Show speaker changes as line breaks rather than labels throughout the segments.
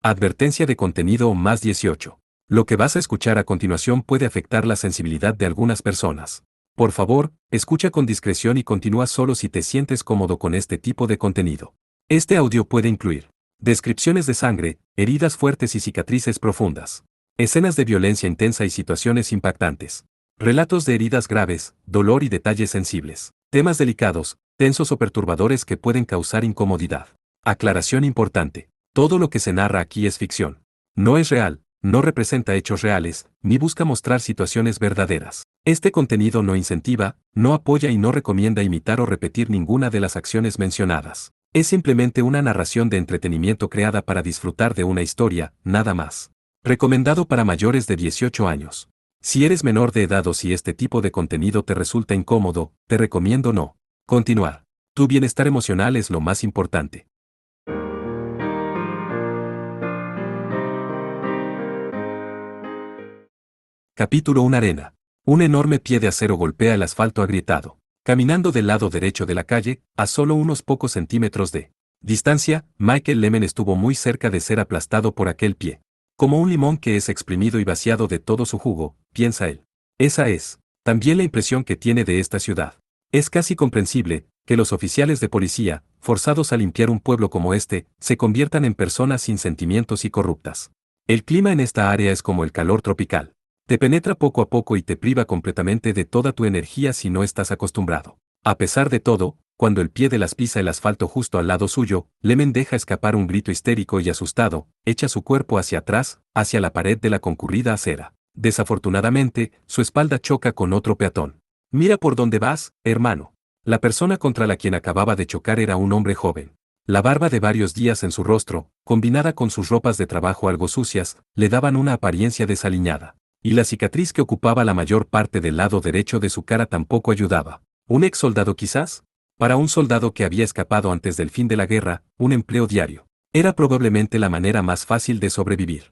Advertencia de contenido más 18. Lo que vas a escuchar a continuación puede afectar la sensibilidad de algunas personas. Por favor, escucha con discreción y continúa solo si te sientes cómodo con este tipo de contenido. Este audio puede incluir descripciones de sangre, heridas fuertes y cicatrices profundas, escenas de violencia intensa y situaciones impactantes, relatos de heridas graves, dolor y detalles sensibles, temas delicados, tensos o perturbadores que pueden causar incomodidad. Aclaración importante. Todo lo que se narra aquí es ficción. No es real, no representa hechos reales, ni busca mostrar situaciones verdaderas. Este contenido no incentiva, no apoya y no recomienda imitar o repetir ninguna de las acciones mencionadas. Es simplemente una narración de entretenimiento creada para disfrutar de una historia, nada más. Recomendado para mayores de 18 años. Si eres menor de edad o si este tipo de contenido te resulta incómodo, te recomiendo no continuar. Tu bienestar emocional es lo más importante. Capítulo 1. Arena. Un enorme pie de acero golpea el asfalto agrietado. Caminando del lado derecho de la calle, a solo unos pocos centímetros de distancia, Michael Lemmon estuvo muy cerca de ser aplastado por aquel pie. Como un limón que es exprimido y vaciado de todo su jugo, piensa él. Esa es también la impresión que tiene de esta ciudad. Es casi comprensible que los oficiales de policía, forzados a limpiar un pueblo como este, se conviertan en personas sin sentimientos y corruptas. El clima en esta área es como el calor tropical. Te penetra poco a poco y te priva completamente de toda tu energía si no estás acostumbrado. A pesar de todo, cuando el pie de las pisa el asfalto justo al lado suyo, Lemmon deja escapar un grito histérico y asustado, echa su cuerpo hacia atrás, hacia la pared de la concurrida acera. Desafortunadamente, su espalda choca con otro peatón. Mira por dónde vas, hermano. La persona contra la quien acababa de chocar era un hombre joven. La barba de varios días en su rostro, combinada con sus ropas de trabajo algo sucias, le daban una apariencia desaliñada. Y la cicatriz que ocupaba la mayor parte del lado derecho de su cara tampoco ayudaba. ¿Un ex soldado quizás? Para un soldado que había escapado antes del fin de la guerra, un empleo diario era probablemente la manera más fácil de sobrevivir.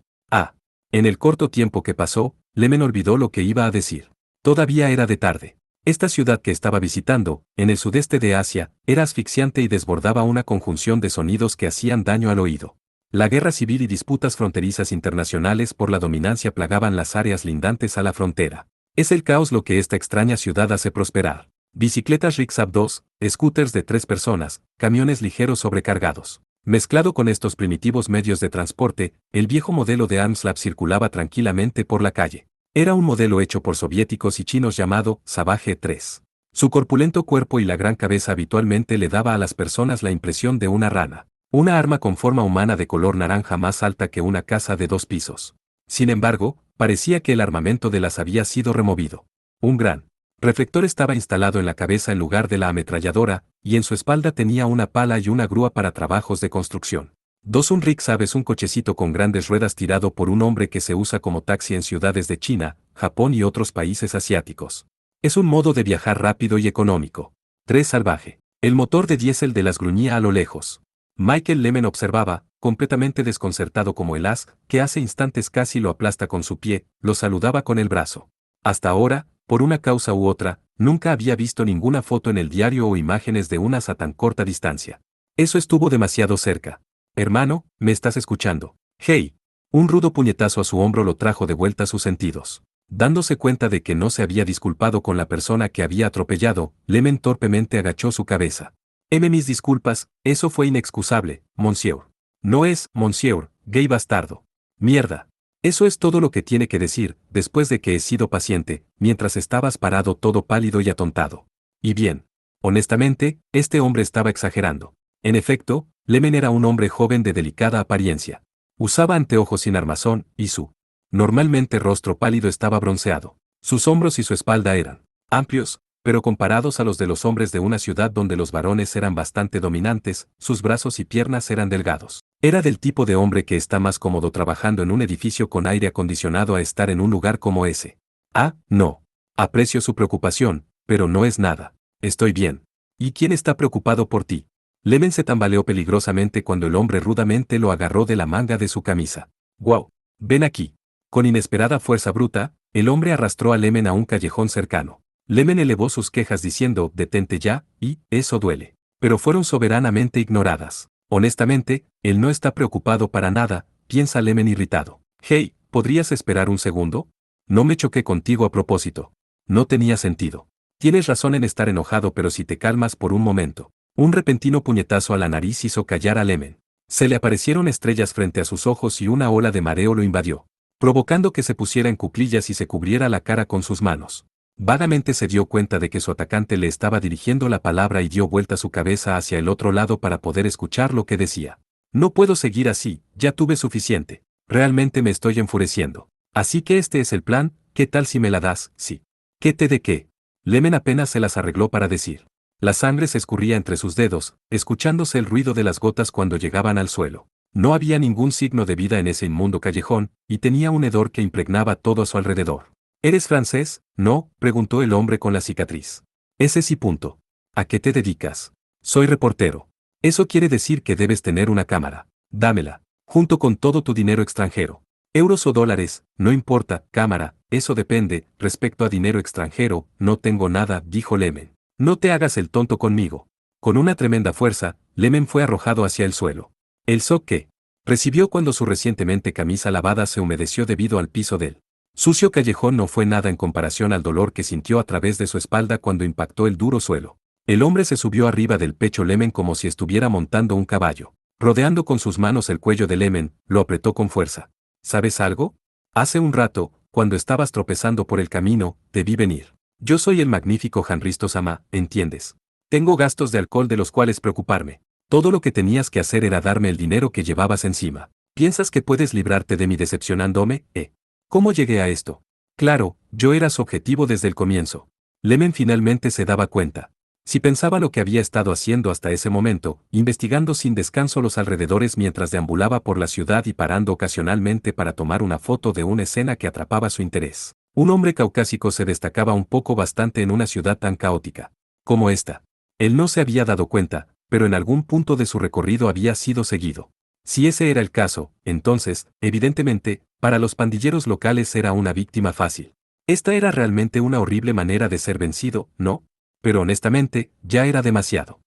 En el corto tiempo que pasó, Lemmon olvidó lo que iba a decir. Todavía era de tarde. Esta ciudad que estaba visitando, en el sudeste de Asia, era asfixiante y desbordaba una conjunción de sonidos que hacían daño al oído. La guerra civil y disputas fronterizas internacionales por la dominancia plagaban las áreas lindantes a la frontera. Es el caos lo que esta extraña ciudad hace prosperar. Bicicletas Rickshaw 2, scooters de 3 personas, camiones ligeros sobrecargados. Mezclado con estos primitivos medios de transporte, el viejo modelo de Armslab circulaba tranquilamente por la calle. Era un modelo hecho por soviéticos y chinos llamado Savage 3. Su corpulento cuerpo y la gran cabeza habitualmente le daba a las personas la impresión de una rana. Una arma con forma humana de color naranja más alta que una casa de 2 pisos. Sin embargo, parecía que el armamento de las había sido removido. Un gran reflector estaba instalado en la cabeza en lugar de la ametralladora, y en su espalda tenía una pala y una grúa para trabajos de construcción. Un rickshaw es un cochecito con grandes ruedas tirado por un hombre que se usa como taxi en ciudades de China, Japón y otros países asiáticos. Es un modo de viajar rápido y económico. 3. Salvaje. El motor de diésel de las gruñía a lo lejos. Michael Lemmon observaba, completamente desconcertado como el as, que hace instantes casi lo aplasta con su pie, lo saludaba con el brazo. Hasta ahora, por una causa u otra, nunca había visto ninguna foto en el diario o imágenes de unas a tan corta distancia. Eso estuvo demasiado cerca. Hermano, ¿me estás escuchando? Hey. Un rudo puñetazo a su hombro lo trajo de vuelta a sus sentidos. Dándose cuenta de que no se había disculpado con la persona que había atropellado, Lemmon torpemente agachó su cabeza. Mis disculpas, eso fue inexcusable, monsieur. No es, monsieur, gay bastardo. Mierda. Eso es todo lo que tiene que decir, después de que he sido paciente, mientras estabas parado todo pálido y atontado. Y bien. Honestamente, este hombre estaba exagerando. En efecto, Lemmon era un hombre joven de delicada apariencia. Usaba anteojos sin armazón, y su normalmente rostro pálido estaba bronceado. Sus hombros y su espalda eran amplios, pero comparados a los de los hombres de una ciudad donde los varones eran bastante dominantes, sus brazos y piernas eran delgados. Era del tipo de hombre que está más cómodo trabajando en un edificio con aire acondicionado a estar en un lugar como ese. No. Aprecio su preocupación, pero no es nada. Estoy bien. ¿Y quién está preocupado por ti? Lemmon se tambaleó peligrosamente cuando el hombre rudamente lo agarró de la manga de su camisa. ¡Guau! Ven aquí. Con inesperada fuerza bruta, el hombre arrastró a Lemmon a un callejón cercano. Lemmon elevó sus quejas diciendo, detente ya, y, eso duele. Pero fueron soberanamente ignoradas. Honestamente, él no está preocupado para nada, piensa Lemen irritado. Hey, ¿podrías esperar un segundo? No me choqué contigo a propósito. No tenía sentido. Tienes razón en estar enojado, pero si te calmas por un momento. Un repentino puñetazo a la nariz hizo callar a Lemen. Se le aparecieron estrellas frente a sus ojos y una ola de mareo lo invadió, provocando que se pusiera en cuclillas y se cubriera la cara con sus manos. Vagamente se dio cuenta de que su atacante le estaba dirigiendo la palabra y dio vuelta su cabeza hacia el otro lado para poder escuchar lo que decía. No puedo seguir así, ya tuve suficiente. Realmente me estoy enfureciendo. Así que este es el plan, ¿qué tal si me la das? Sí. ¿Qué te de qué? Lemen apenas se las arregló para decir. La sangre se escurría entre sus dedos, escuchándose el ruido de las gotas cuando llegaban al suelo. No había ningún signo de vida en ese inmundo callejón, y tenía un hedor que impregnaba todo a su alrededor. ¿Eres francés? No, preguntó el hombre con la cicatriz. Ese sí punto. ¿A qué te dedicas? Soy reportero. Eso quiere decir que debes tener una cámara. Dámela, junto con todo tu dinero extranjero. Euros o dólares, no importa, cámara, eso depende. Respecto a dinero extranjero, no tengo nada, dijo Lemen. No te hagas el tonto conmigo. Con una tremenda fuerza, Lemen fue arrojado hacia el suelo. El shock que recibió cuando su recientemente camisa lavada se humedeció debido al piso del sucio callejón no fue nada en comparación al dolor que sintió a través de su espalda cuando impactó el duro suelo. El hombre se subió arriba del pecho Lemen como si estuviera montando un caballo. Rodeando con sus manos el cuello de Lemen, lo apretó con fuerza. ¿Sabes algo? Hace un rato, cuando estabas tropezando por el camino, te vi venir. Yo soy el magnífico Hanristo-sama, ¿entiendes? Tengo gastos de alcohol de los cuales preocuparme. Todo lo que tenías que hacer era darme el dinero que llevabas encima. ¿Piensas que puedes librarte de mí decepcionándome? ¿Cómo llegué a esto? Claro, yo era su objetivo desde el comienzo. Lemen finalmente se daba cuenta. Si pensaba lo que había estado haciendo hasta ese momento, investigando sin descanso los alrededores mientras deambulaba por la ciudad y parando ocasionalmente para tomar una foto de una escena que atrapaba su interés. Un hombre caucásico se destacaba un poco bastante en una ciudad tan caótica como esta. Él no se había dado cuenta, pero en algún punto de su recorrido había sido seguido. Si ese era el caso, entonces, evidentemente, para los pandilleros locales era una víctima fácil. Esta era realmente una horrible manera de ser vencido, ¿no? Pero honestamente, ya era demasiado.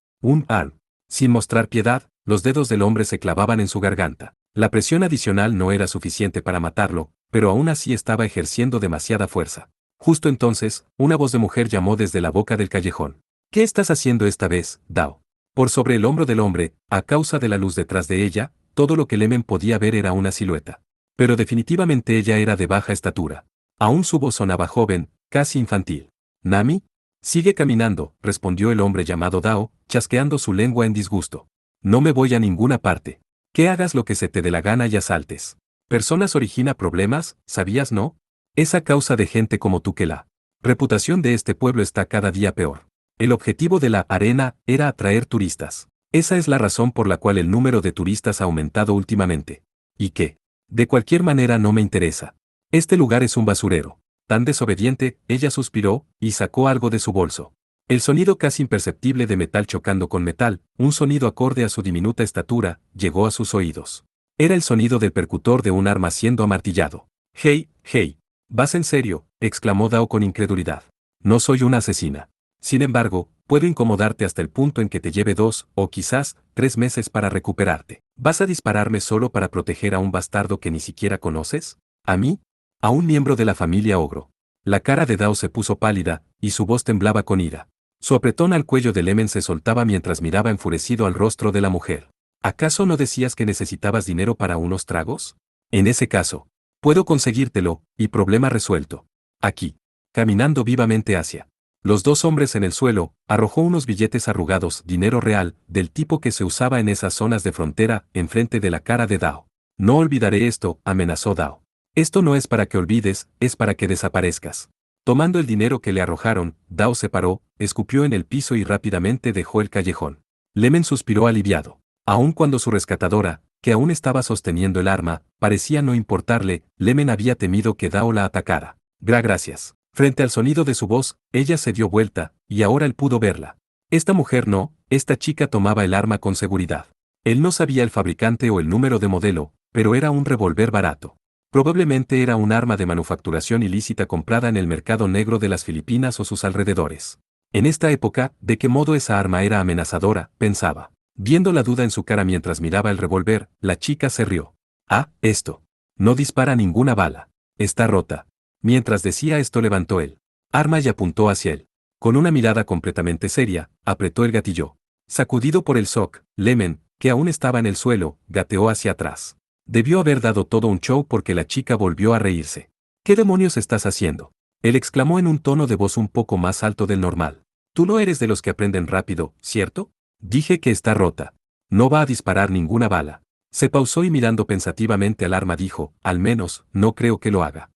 Sin mostrar piedad, los dedos del hombre se clavaban en su garganta. La presión adicional no era suficiente para matarlo, pero aún así estaba ejerciendo demasiada fuerza. Justo entonces, una voz de mujer llamó desde la boca del callejón. ¿Qué estás haciendo esta vez, Dao? Por sobre el hombro del hombre, a causa de la luz detrás de ella, todo lo que Lemen podía ver era una silueta. Pero definitivamente ella era de baja estatura. Aún su voz sonaba joven, casi infantil. ¿Nami? Sigue caminando, respondió el hombre llamado Dao, chasqueando su lengua en disgusto. No me voy a ninguna parte. Que hagas lo que se te dé la gana y asaltes. Personas origina problemas, ¿sabías no? Es a causa de gente como tú que la reputación de este pueblo está cada día peor. El objetivo de la arena era atraer turistas. Esa es la razón por la cual el número de turistas ha aumentado últimamente. ¿Y qué? De cualquier manera no me interesa. Este lugar es un basurero. Tan desobediente, ella suspiró, y sacó algo de su bolso. El sonido casi imperceptible de metal chocando con metal, un sonido acorde a su diminuta estatura, llegó a sus oídos. Era el sonido del percutor de un arma siendo amartillado. «Hey, hey. ¿Vas en serio?», exclamó Dao con incredulidad. «No soy una asesina. Sin embargo, puedo incomodarte hasta el punto en que te lleve 2, o quizás, 3 meses para recuperarte. ¿Vas a dispararme solo para proteger a un bastardo que ni siquiera conoces? ¿A mí? A un miembro de la familia Ogro». La cara de Dao se puso pálida, y su voz temblaba con ira. Su apretón al cuello de Lemen se soltaba mientras miraba enfurecido al rostro de la mujer. ¿Acaso no decías que necesitabas dinero para unos tragos? En ese caso, puedo conseguírtelo, y problema resuelto. Aquí. Caminando vivamente hacia los dos hombres en el suelo, arrojó unos billetes arrugados, dinero real, del tipo que se usaba en esas zonas de frontera, enfrente de la cara de Dao. No olvidaré esto, amenazó Dao. Esto no es para que olvides, es para que desaparezcas. Tomando el dinero que le arrojaron, Dao se paró, escupió en el piso y rápidamente dejó el callejón. Lemen suspiró aliviado. Aun cuando su rescatadora, que aún estaba sosteniendo el arma, parecía no importarle, Lemen había temido que Dao la atacara. Gracias. Frente al sonido de su voz, ella se dio vuelta, y ahora él pudo verla. Esta mujer no, esta chica tomaba el arma con seguridad. Él no sabía el fabricante o el número de modelo, pero era un revólver barato. Probablemente era un arma de manufacturación ilícita comprada en el mercado negro de las Filipinas o sus alrededores. En esta época, ¿de qué modo esa arma era amenazadora?, pensaba. Viendo la duda en su cara mientras miraba el revólver, la chica se rió. Ah, esto. No dispara ninguna bala. Está rota. Mientras decía esto levantó el arma y apuntó hacia él. Con una mirada completamente seria, apretó el gatillo. Sacudido por el shock, Lemon, que aún estaba en el suelo, gateó hacia atrás. Debió haber dado todo un show porque la chica volvió a reírse. ¿Qué demonios estás haciendo? Él exclamó en un tono de voz un poco más alto del normal. Tú no eres de los que aprenden rápido, ¿cierto? Dije que está rota. No va a disparar ninguna bala. Se pausó y mirando pensativamente al arma dijo, al menos, no creo que lo haga.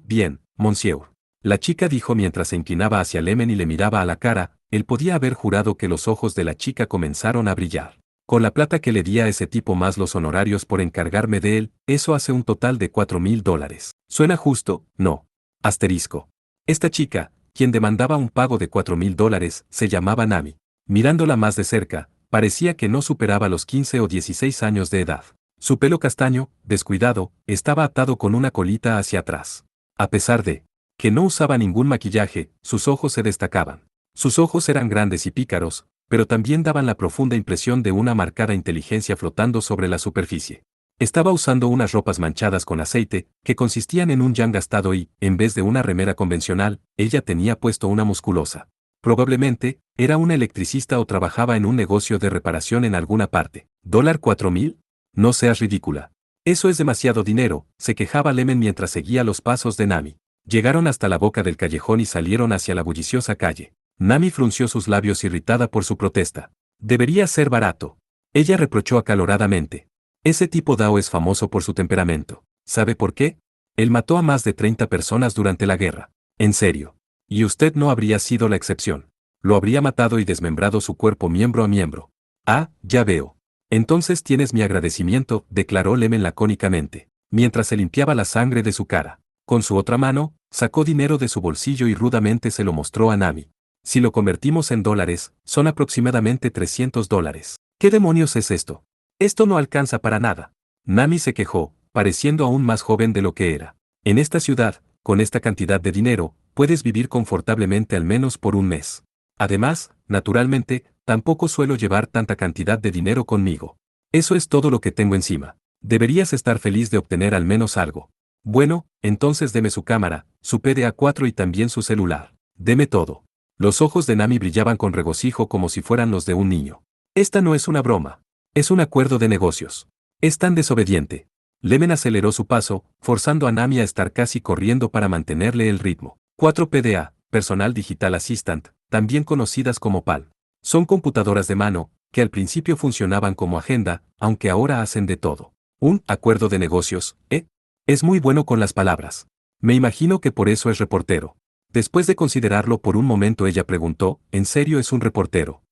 Bien, monsieur. La chica dijo mientras se inclinaba hacia Lemon y le miraba a la cara, él podía haber jurado que los ojos de la chica comenzaron a brillar. Con la plata que le di a ese tipo más los honorarios por encargarme de él, eso hace un total de $4,000. ¿Suena justo? No. Asterisco. Esta chica, quien demandaba un pago de $4,000, se llamaba Nami. Mirándola más de cerca, parecía que no superaba los 15 o 16 años de edad. Su pelo castaño, descuidado, estaba atado con una colita hacia atrás. A pesar de que no usaba ningún maquillaje, sus ojos se destacaban. Sus ojos eran grandes y pícaros, pero también daban la profunda impresión de una marcada inteligencia flotando sobre la superficie. Estaba usando unas ropas manchadas con aceite, que consistían en un jean gastado y, en vez de una remera convencional, ella tenía puesto una musculosa. Probablemente, era una electricista o trabajaba en un negocio de reparación en alguna parte. ¿$4,000? No seas ridícula. Eso es demasiado dinero, se quejaba Lemon mientras seguía los pasos de Nami. Llegaron hasta la boca del callejón y salieron hacia la bulliciosa calle. Nami frunció sus labios irritada por su protesta. Debería ser barato. Ella reprochó acaloradamente. Ese tipo Dao es famoso por su temperamento. ¿Sabe por qué? Él mató a más de 30 personas durante la guerra. En serio. Y usted no habría sido la excepción. Lo habría matado y desmembrado su cuerpo miembro a miembro. Ah, ya veo. Entonces tienes mi agradecimiento, declaró Lemon lacónicamente, mientras se limpiaba la sangre de su cara. Con su otra mano, sacó dinero de su bolsillo y rudamente se lo mostró a Nami. Si lo convertimos en dólares, son aproximadamente $300. ¿Qué demonios es esto? Esto no alcanza para nada. Nami se quejó, pareciendo aún más joven de lo que era. En esta ciudad, con esta cantidad de dinero, puedes vivir confortablemente al menos por un mes. Además, naturalmente, tampoco suelo llevar tanta cantidad de dinero conmigo. Eso es todo lo que tengo encima. Deberías estar feliz de obtener al menos algo. Bueno, entonces deme su cámara, su PDA-4 y también su celular. Deme todo. Los ojos de Nami brillaban con regocijo como si fueran los de un niño. Esta no es una broma. Es un acuerdo de negocios. Es tan desobediente. Lemon aceleró su paso, forzando a Nami a estar casi corriendo para mantenerle el ritmo. 4 PDA, Personal Digital Assistant, también conocidas como PAL. Son computadoras de mano, que al principio funcionaban como agenda, aunque ahora hacen de todo. Un acuerdo de negocios, ¿eh? Es muy bueno con las palabras. Me imagino que por eso es reportero. Después de considerarlo por un momento ella preguntó, ¿en serio es un reportero?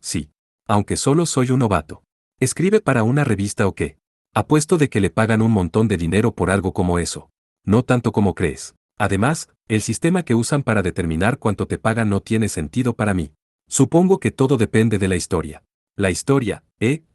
Sí. Aunque solo soy un novato. ¿Escribe para una revista o qué? Apuesto de que le pagan un montón de dinero por algo como eso. No tanto como crees. Además, el sistema que usan para determinar cuánto te pagan no tiene sentido para mí. Supongo que todo depende de la historia. La historia,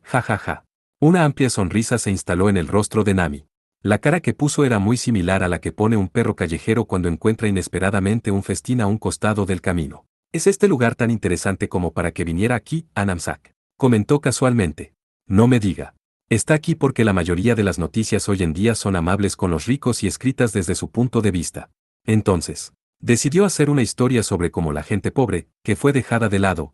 jajaja. Una amplia sonrisa se instaló en el rostro de Nami. La cara que puso era muy similar a la que pone un perro callejero cuando encuentra inesperadamente un festín a un costado del camino. ¿Es este lugar tan interesante como para que viniera aquí, a Namsak? Comentó casualmente. No me diga. Está aquí porque la mayoría de las noticias hoy en día son amables con los ricos y escritas desde su punto de vista. Entonces, decidió hacer una historia sobre cómo la gente pobre, que fue dejada de lado,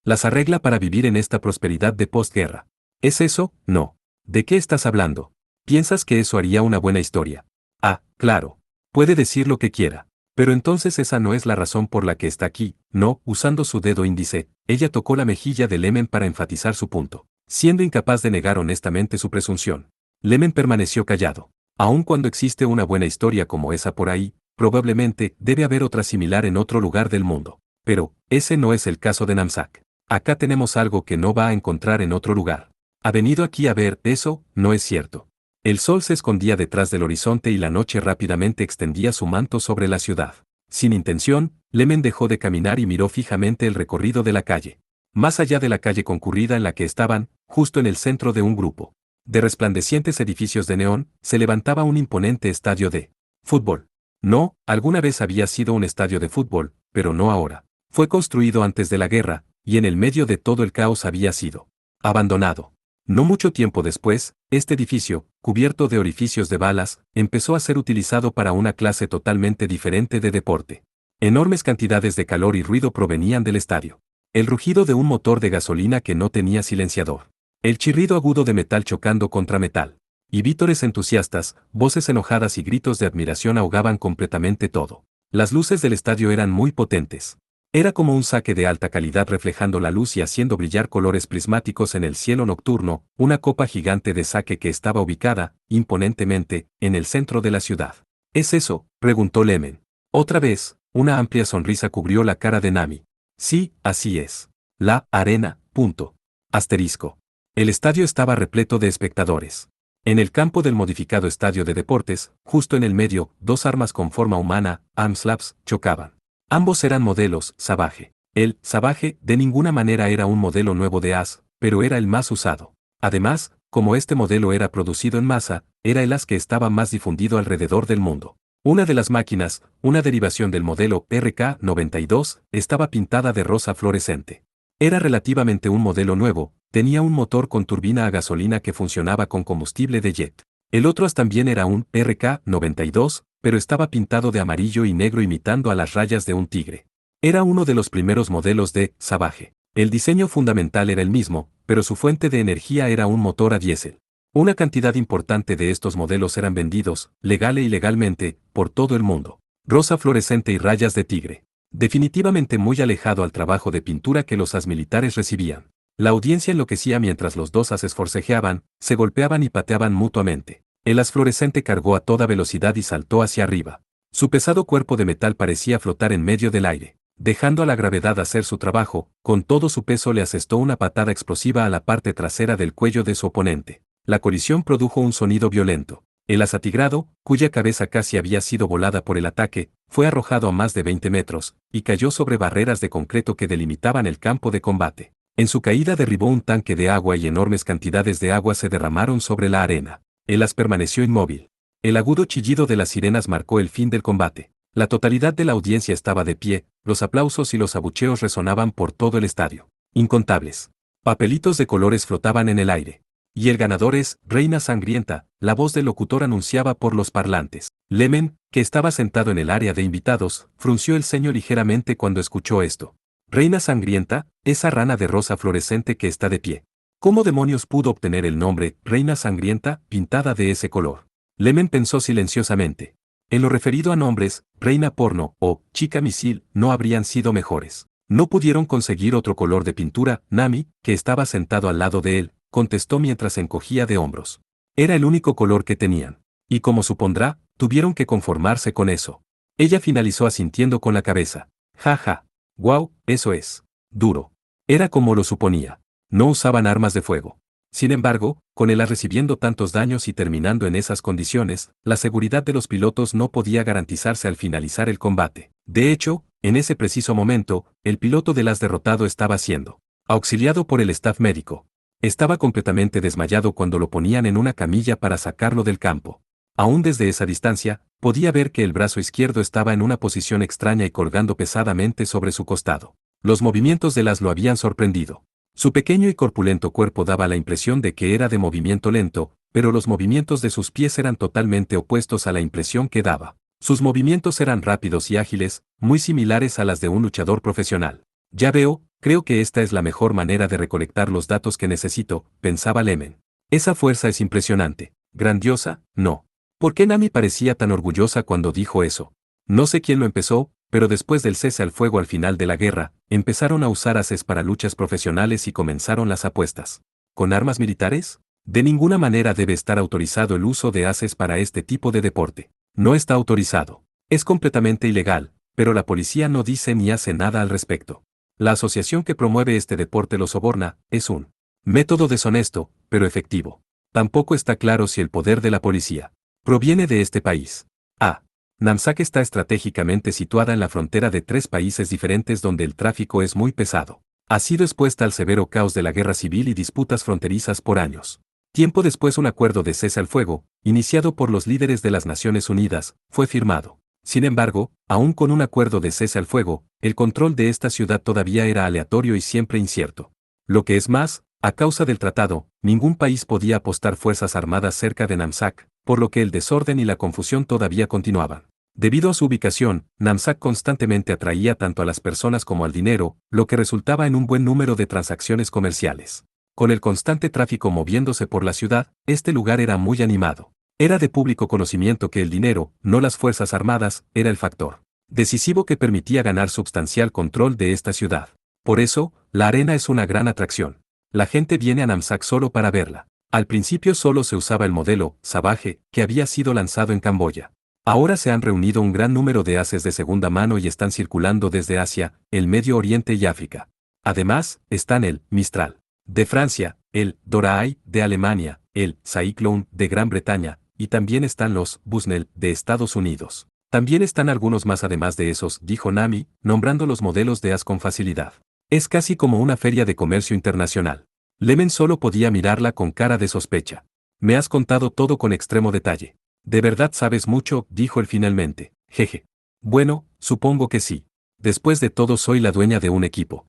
las arregla para vivir en esta prosperidad de posguerra. ¿Es eso? No. ¿De qué estás hablando? ¿Piensas que eso haría una buena historia? Ah, claro. Puede decir lo que quiera. Pero entonces esa no es la razón por la que está aquí, no, usando su dedo índice, ella tocó la mejilla de Lemon para enfatizar su punto, siendo incapaz de negar honestamente su presunción. Lemon permaneció callado. Aun cuando existe una buena historia como esa por ahí, probablemente debe haber otra similar en otro lugar del mundo. Pero, ese no es el caso de Namsak. Acá tenemos algo que no va a encontrar en otro lugar. ¿Ha venido aquí a ver eso? No es cierto. El sol se escondía detrás del horizonte y la noche rápidamente extendía su manto sobre la ciudad. Sin intención, Lemon dejó de caminar y miró fijamente el recorrido de la calle. Más allá de la calle concurrida en la que estaban, justo en el centro de un grupo de resplandecientes edificios de neón, se levantaba un imponente estadio de fútbol. No, alguna vez había sido un estadio de fútbol, pero no ahora. Fue construido antes de la guerra, y en el medio de todo el caos había sido abandonado. No mucho tiempo después, este edificio, cubierto de orificios de balas, empezó a ser utilizado para una clase totalmente diferente de deporte. Enormes cantidades de calor y ruido provenían del estadio. El rugido de un motor de gasolina que no tenía silenciador. El chirrido agudo de metal chocando contra metal. Y vítores entusiastas, voces enojadas y gritos de admiración ahogaban completamente todo. Las luces del estadio eran muy potentes. Era como un saque de alta calidad reflejando la luz y haciendo brillar colores prismáticos en el cielo nocturno, una copa gigante de saque que estaba ubicada, imponentemente, en el centro de la ciudad. ¿Es eso?, preguntó Lemon. Otra vez, una amplia sonrisa cubrió la cara de Nami. Sí, así es. La arena, punto. Asterisco. El estadio estaba repleto de espectadores. En el campo del modificado estadio de deportes, justo en el medio, dos armas con forma humana, armslabs, chocaban. Ambos eran modelos, Savage. El Savage de ninguna manera era un modelo nuevo de AS, pero era el más usado. Además, como este modelo era producido en masa, era el AS que estaba más difundido alrededor del mundo. Una de las máquinas, una derivación del modelo RK-92, estaba pintada de rosa fluorescente. Era relativamente un modelo nuevo, tenía un motor con turbina a gasolina que funcionaba con combustible de jet. El otro AS también era un RK-92, pero estaba pintado de amarillo y negro imitando a las rayas de un tigre. Era uno de los primeros modelos de Savage. El diseño fundamental era el mismo, pero su fuente de energía era un motor a diésel. Una cantidad importante de estos modelos eran vendidos, legal e ilegalmente, por todo el mundo. Rosa fluorescente y rayas de tigre. Definitivamente muy alejado al trabajo de pintura que los AS militares recibían. La audiencia enloquecía mientras los dos ASes forcejeaban, se golpeaban y pateaban mutuamente. El AS fluorescente cargó a toda velocidad y saltó hacia arriba. Su pesado cuerpo de metal parecía flotar en medio del aire. Dejando a la gravedad hacer su trabajo, con todo su peso le asestó una patada explosiva a la parte trasera del cuello de su oponente. La colisión produjo un sonido violento. El AS atigrado, cuya cabeza casi había sido volada por el ataque, fue arrojado a más de 20 metros, y cayó sobre barreras de concreto que delimitaban el campo de combate. En su caída derribó un tanque de agua y enormes cantidades de agua se derramaron sobre la arena. El AS permaneció inmóvil. El agudo chillido de las sirenas marcó el fin del combate. La totalidad de la audiencia estaba de pie, los aplausos y los abucheos resonaban por todo el estadio. Incontables. Papelitos de colores flotaban en el aire. Y el ganador es Reina Sangrienta, la voz del locutor anunciaba por los parlantes. Lemon, que estaba sentado en el área de invitados, frunció el ceño ligeramente cuando escuchó esto. Reina Sangrienta, esa rana de rosa fluorescente que está de pie. ¿Cómo demonios pudo obtener el nombre Reina Sangrienta pintada de ese color? Lemon pensó silenciosamente. En lo referido a nombres, Reina Porno o Chica Misil no habrían sido mejores. No pudieron conseguir otro color de pintura. Nami, que estaba sentado al lado de él, contestó mientras encogía de hombros. Era el único color que tenían. Y como supondrá, tuvieron que conformarse con eso. Ella finalizó asintiendo con la cabeza. Ja ja. Guau, eso es. Duro. Era como lo suponía. No usaban armas de fuego. Sin embargo, con el AS recibiendo tantos daños y terminando en esas condiciones, la seguridad de los pilotos no podía garantizarse al finalizar el combate. De hecho, en ese preciso momento, el piloto del AS derrotado estaba siendo auxiliado por el staff médico. Estaba completamente desmayado cuando lo ponían en una camilla para sacarlo del campo. Aún desde esa distancia, podía ver que el brazo izquierdo estaba en una posición extraña y colgando pesadamente sobre su costado. Los movimientos del AS lo habían sorprendido. Su pequeño y corpulento cuerpo daba la impresión de que era de movimiento lento, pero los movimientos de sus pies eran totalmente opuestos a la impresión que daba. Sus movimientos eran rápidos y ágiles, muy similares a las de un luchador profesional. Ya veo, creo que esta es la mejor manera de recolectar los datos que necesito, pensaba Lemon. Esa fuerza es impresionante. ¿Grandiosa? No. ¿Por qué Nami parecía tan orgullosa cuando dijo eso? No sé quién lo empezó, pero después del cese al fuego al final de la guerra, empezaron a usar ASes para luchas profesionales y comenzaron las apuestas. ¿Con armas militares? De ninguna manera debe estar autorizado el uso de ASes para este tipo de deporte. No está autorizado. Es completamente ilegal, pero la policía no dice ni hace nada al respecto. La asociación que promueve este deporte lo soborna, es un método deshonesto, pero efectivo. Tampoco está claro si el poder de la policía proviene de este país. A. Namsak está estratégicamente situada en la frontera de 3 países diferentes donde el tráfico es muy pesado. Ha sido expuesta al severo caos de la guerra civil y disputas fronterizas por años. Tiempo después un acuerdo de cese al fuego, iniciado por los líderes de las Naciones Unidas, fue firmado. Sin embargo, aún con un acuerdo de cese al fuego, el control de esta ciudad todavía era aleatorio y siempre incierto. Lo que es más, A causa del tratado, ningún país podía apostar fuerzas armadas cerca de Namsak, por lo que el desorden y la confusión todavía continuaban. Debido a su ubicación, Namsak constantemente atraía tanto a las personas como al dinero, lo que resultaba en un buen número de transacciones comerciales. Con el constante tráfico moviéndose por la ciudad, este lugar era muy animado. Era de público conocimiento que el dinero, no las fuerzas armadas, era el factor decisivo que permitía ganar substancial control de esta ciudad. Por eso, la arena es una gran atracción. La gente viene a Namsak solo para verla. Al principio solo se usaba el modelo Savage, que había sido lanzado en Camboya. Ahora se han reunido un gran número de haces de segunda mano y están circulando desde Asia, el Medio Oriente y África. Además, están el Mistral de Francia, el Doraai de Alemania, el Cyclone de Gran Bretaña, y también están los Bushnell de Estados Unidos. También están algunos más además de esos, dijo Nami, nombrando los modelos de as con facilidad. Es casi como una feria de comercio internacional. Lemen solo podía mirarla con cara de sospecha. Me has contado todo con extremo detalle. De verdad sabes mucho, dijo él finalmente. Jeje. Bueno, supongo que sí. Después de todo soy la dueña de un equipo.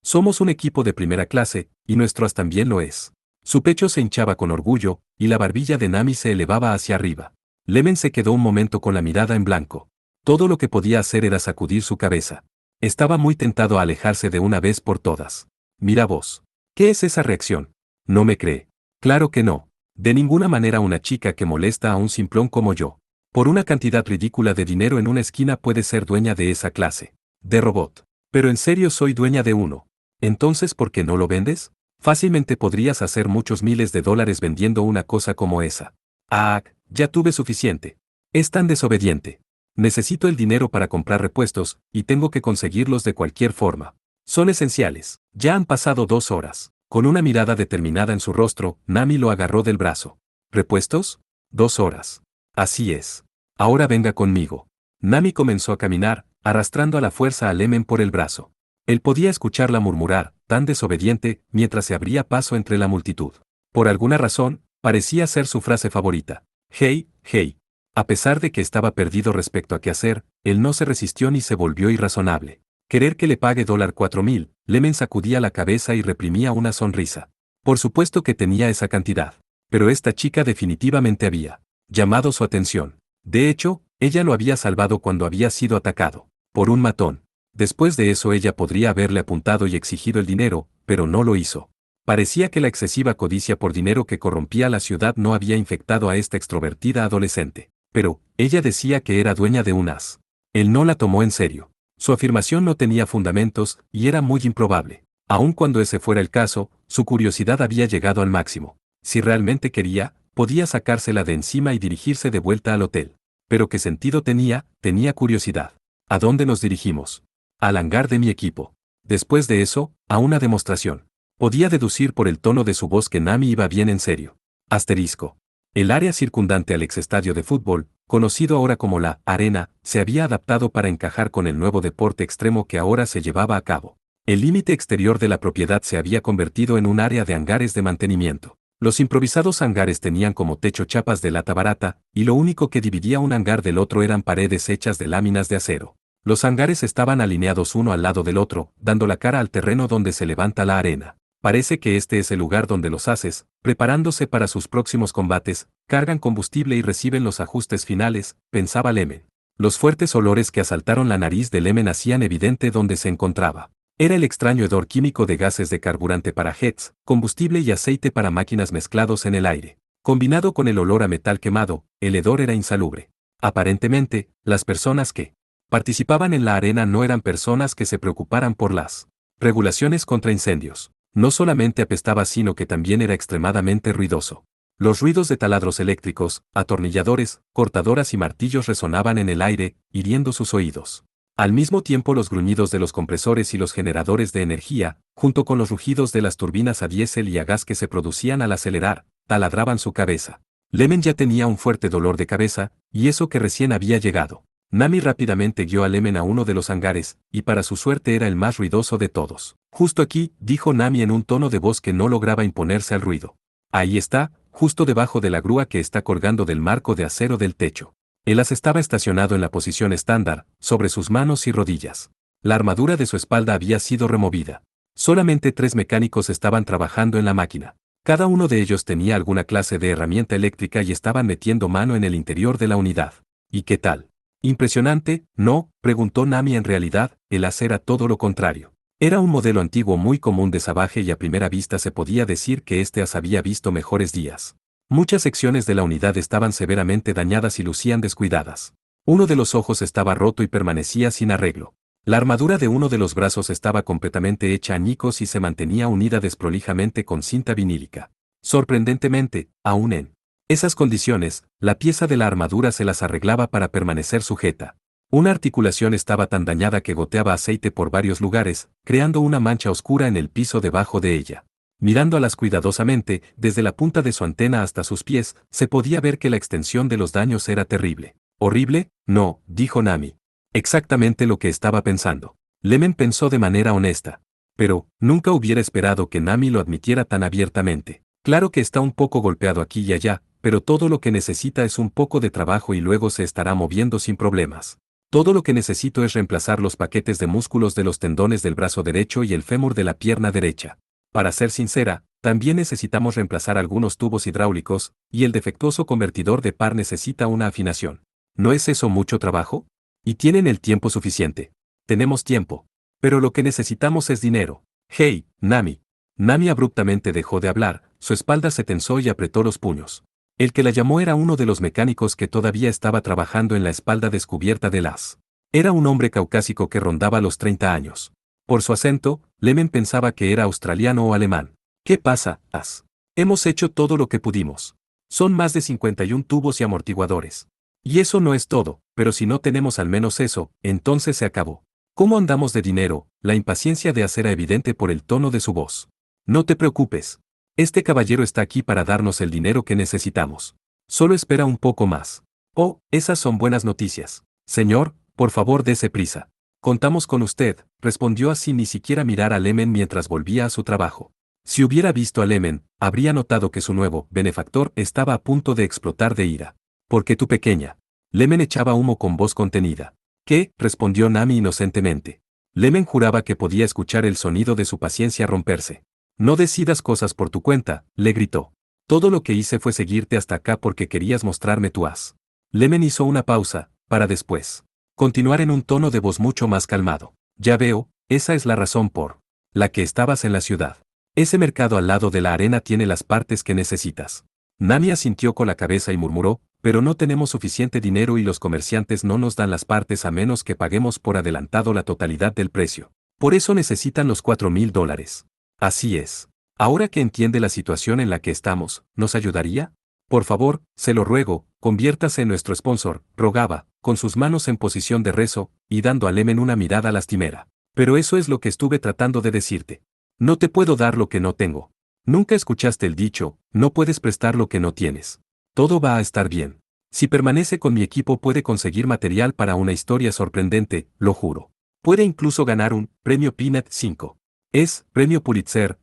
Somos un equipo de primera clase, y nuestro as también lo es. Su pecho se hinchaba con orgullo, y la barbilla de Nami se elevaba hacia arriba. Lemen se quedó un momento con la mirada en blanco. Todo lo que podía hacer era sacudir su cabeza. Estaba muy tentado a alejarse de una vez por todas. Mira vos. ¿Qué es esa reacción? ¿No me cree? Claro que no. De ninguna manera una chica que molesta a un simplón como yo. Por una cantidad ridícula de dinero en una esquina puede ser dueña de esa clase de robot. Pero en serio soy dueña de uno. Entonces, ¿por qué no lo vendes? Fácilmente podrías hacer muchos miles de dólares vendiendo una cosa como esa. Ah, ya tuve suficiente. Es tan desobediente. Necesito el dinero para comprar repuestos, y tengo que conseguirlos de cualquier forma. Son esenciales. Ya han pasado 2 horas. Con una mirada determinada en su rostro, Nami lo agarró del brazo. ¿Repuestos? 2 horas. Así es. Ahora venga conmigo. Nami comenzó a caminar, arrastrando a la fuerza a Lemen por el brazo. Él podía escucharla murmurar, tan desobediente, mientras se abría paso entre la multitud. Por alguna razón, parecía ser su frase favorita. Hey, hey. A pesar de que estaba perdido respecto a qué hacer, él no se resistió ni se volvió irrazonable. Querer que le pague $4,000, Lemen sacudía la cabeza y reprimía una sonrisa. Por supuesto que tenía esa cantidad. Pero esta chica definitivamente había llamado su atención. De hecho, ella lo había salvado cuando había sido atacado por un matón. Después de eso ella podría haberle apuntado y exigido el dinero, pero no lo hizo. Parecía que la excesiva codicia por dinero que corrompía la ciudad no había infectado a esta extrovertida adolescente. Pero, ella decía que era dueña de un as. Él no la tomó en serio. Su afirmación no tenía fundamentos, y era muy improbable. Aun cuando ese fuera el caso, su curiosidad había llegado al máximo. Si realmente quería, podía sacársela de encima y dirigirse de vuelta al hotel. Pero ¿qué sentido tenía? Tenía curiosidad. ¿A dónde nos dirigimos? Al hangar de mi equipo. Después de eso, a una demostración. Podía deducir por el tono de su voz que Nami iba bien en serio. Asterisco. El área circundante al exestadio de fútbol, conocido ahora como la Arena, se había adaptado para encajar con el nuevo deporte extremo que ahora se llevaba a cabo. El límite exterior de la propiedad se había convertido en un área de hangares de mantenimiento. Los improvisados hangares tenían como techo chapas de lata barata, y lo único que dividía un hangar del otro eran paredes hechas de láminas de acero. Los hangares estaban alineados uno al lado del otro, dando la cara al terreno donde se levanta la arena. Parece que este es el lugar donde los ases, preparándose para sus próximos combates, cargan combustible y reciben los ajustes finales, pensaba Lemen. Los fuertes olores que asaltaron la nariz de Lemen hacían evidente dónde se encontraba. Era el extraño hedor químico de gases de carburante para jets, combustible y aceite para máquinas mezclados en el aire. Combinado con el olor a metal quemado, el hedor era insalubre. Aparentemente, las personas que participaban en la arena no eran personas que se preocuparan por las regulaciones contra incendios. No solamente apestaba sino que también era extremadamente ruidoso. Los ruidos de taladros eléctricos, atornilladores, cortadoras y martillos resonaban en el aire, hiriendo sus oídos. Al mismo tiempo los gruñidos de los compresores y los generadores de energía, junto con los rugidos de las turbinas a diésel y a gas que se producían al acelerar, taladraban su cabeza. Lemen ya tenía un fuerte dolor de cabeza, y eso que recién había llegado. Nami rápidamente guió a Lemen a uno de los hangares, y para su suerte era el más ruidoso de todos. Justo aquí, dijo Nami en un tono de voz que no lograba imponerse al ruido. Ahí está, justo debajo de la grúa que está colgando del marco de acero del techo. El as estaba estacionado en la posición estándar, sobre sus manos y rodillas. La armadura de su espalda había sido removida. Solamente 3 mecánicos estaban trabajando en la máquina. Cada uno de ellos tenía alguna clase de herramienta eléctrica y estaban metiendo mano en el interior de la unidad. ¿Y qué tal? ¿Impresionante? No, preguntó Nami. En realidad, el AS era todo lo contrario. Era un modelo antiguo muy común de Savage y a primera vista se podía decir que este AS había visto mejores días. Muchas secciones de la unidad estaban severamente dañadas y lucían descuidadas. Uno de los ojos estaba roto y permanecía sin arreglo. La armadura de uno de los brazos estaba completamente hecha añicos y se mantenía unida desprolijamente con cinta vinílica. Sorprendentemente, aún en esas condiciones, la pieza de la armadura se las arreglaba para permanecer sujeta. Una articulación estaba tan dañada que goteaba aceite por varios lugares, creando una mancha oscura en el piso debajo de ella. Mirándolas cuidadosamente, desde la punta de su antena hasta sus pies, se podía ver que la extensión de los daños era terrible. ¿Horrible? No, dijo Nami. Exactamente lo que estaba pensando. Lemon pensó de manera honesta. Pero, nunca hubiera esperado que Nami lo admitiera tan abiertamente. Claro que está un poco golpeado aquí y allá, pero todo lo que necesita es un poco de trabajo y luego se estará moviendo sin problemas. Todo lo que necesito es reemplazar los paquetes de músculos de los tendones del brazo derecho y el fémur de la pierna derecha. Para ser sincera, también necesitamos reemplazar algunos tubos hidráulicos, y el defectuoso convertidor de par necesita una afinación. ¿No es eso mucho trabajo? Y tienen el tiempo suficiente. Tenemos tiempo. Pero lo que necesitamos es dinero. Hey, Nami. Nami abruptamente dejó de hablar, su espalda se tensó y apretó los puños. El que la llamó era uno de los mecánicos que todavía estaba trabajando en la espalda descubierta de Las. Era un hombre caucásico que rondaba los 30 años. Por su acento, Lemon pensaba que era australiano o alemán. ¿Qué pasa, As? Hemos hecho todo lo que pudimos. Son más de 51 tubos y amortiguadores. Y eso no es todo, pero si no tenemos al menos eso, entonces se acabó. ¿Cómo andamos de dinero? La impaciencia de As era evidente por el tono de su voz. No te preocupes. Este caballero está aquí para darnos el dinero que necesitamos. Solo espera un poco más. Oh, esas son buenas noticias. Señor, por favor dese prisa. Contamos con usted, respondió As sin ni siquiera mirar a Lemon mientras volvía a su trabajo. Si hubiera visto a Lemon, habría notado que su nuevo benefactor estaba a punto de explotar de ira. ¿Por qué tú pequeña? Lemon echaba humo con voz contenida. ¿Qué? Respondió Nami inocentemente. Lemon juraba que podía escuchar el sonido de su paciencia romperse. No decidas cosas por tu cuenta, le gritó. Todo lo que hice fue seguirte hasta acá porque querías mostrarme tu as. Lemon hizo una pausa, para después continuar en un tono de voz mucho más calmado. Ya veo, esa es la razón por la que estabas en la ciudad. Ese mercado al lado de la arena tiene las partes que necesitas. Nami asintió con la cabeza y murmuró, pero no tenemos suficiente dinero y los comerciantes no nos dan las partes a menos que paguemos por adelantado la totalidad del precio. Por eso necesitan los $4,000. Así es. Ahora que entiende la situación en la que estamos, ¿nos ayudaría? Por favor, se lo ruego, conviértase en nuestro sponsor, rogaba, con sus manos en posición de rezo, y dando a Lemon una mirada lastimera. Pero eso es lo que estuve tratando de decirte. No te puedo dar lo que no tengo. Nunca escuchaste el dicho, no puedes prestar lo que no tienes. Todo va a estar bien. Si permanece con mi equipo puede conseguir material para una historia sorprendente, lo juro. Puede incluso ganar un premio Peanut 5. Es premio Pulitzer,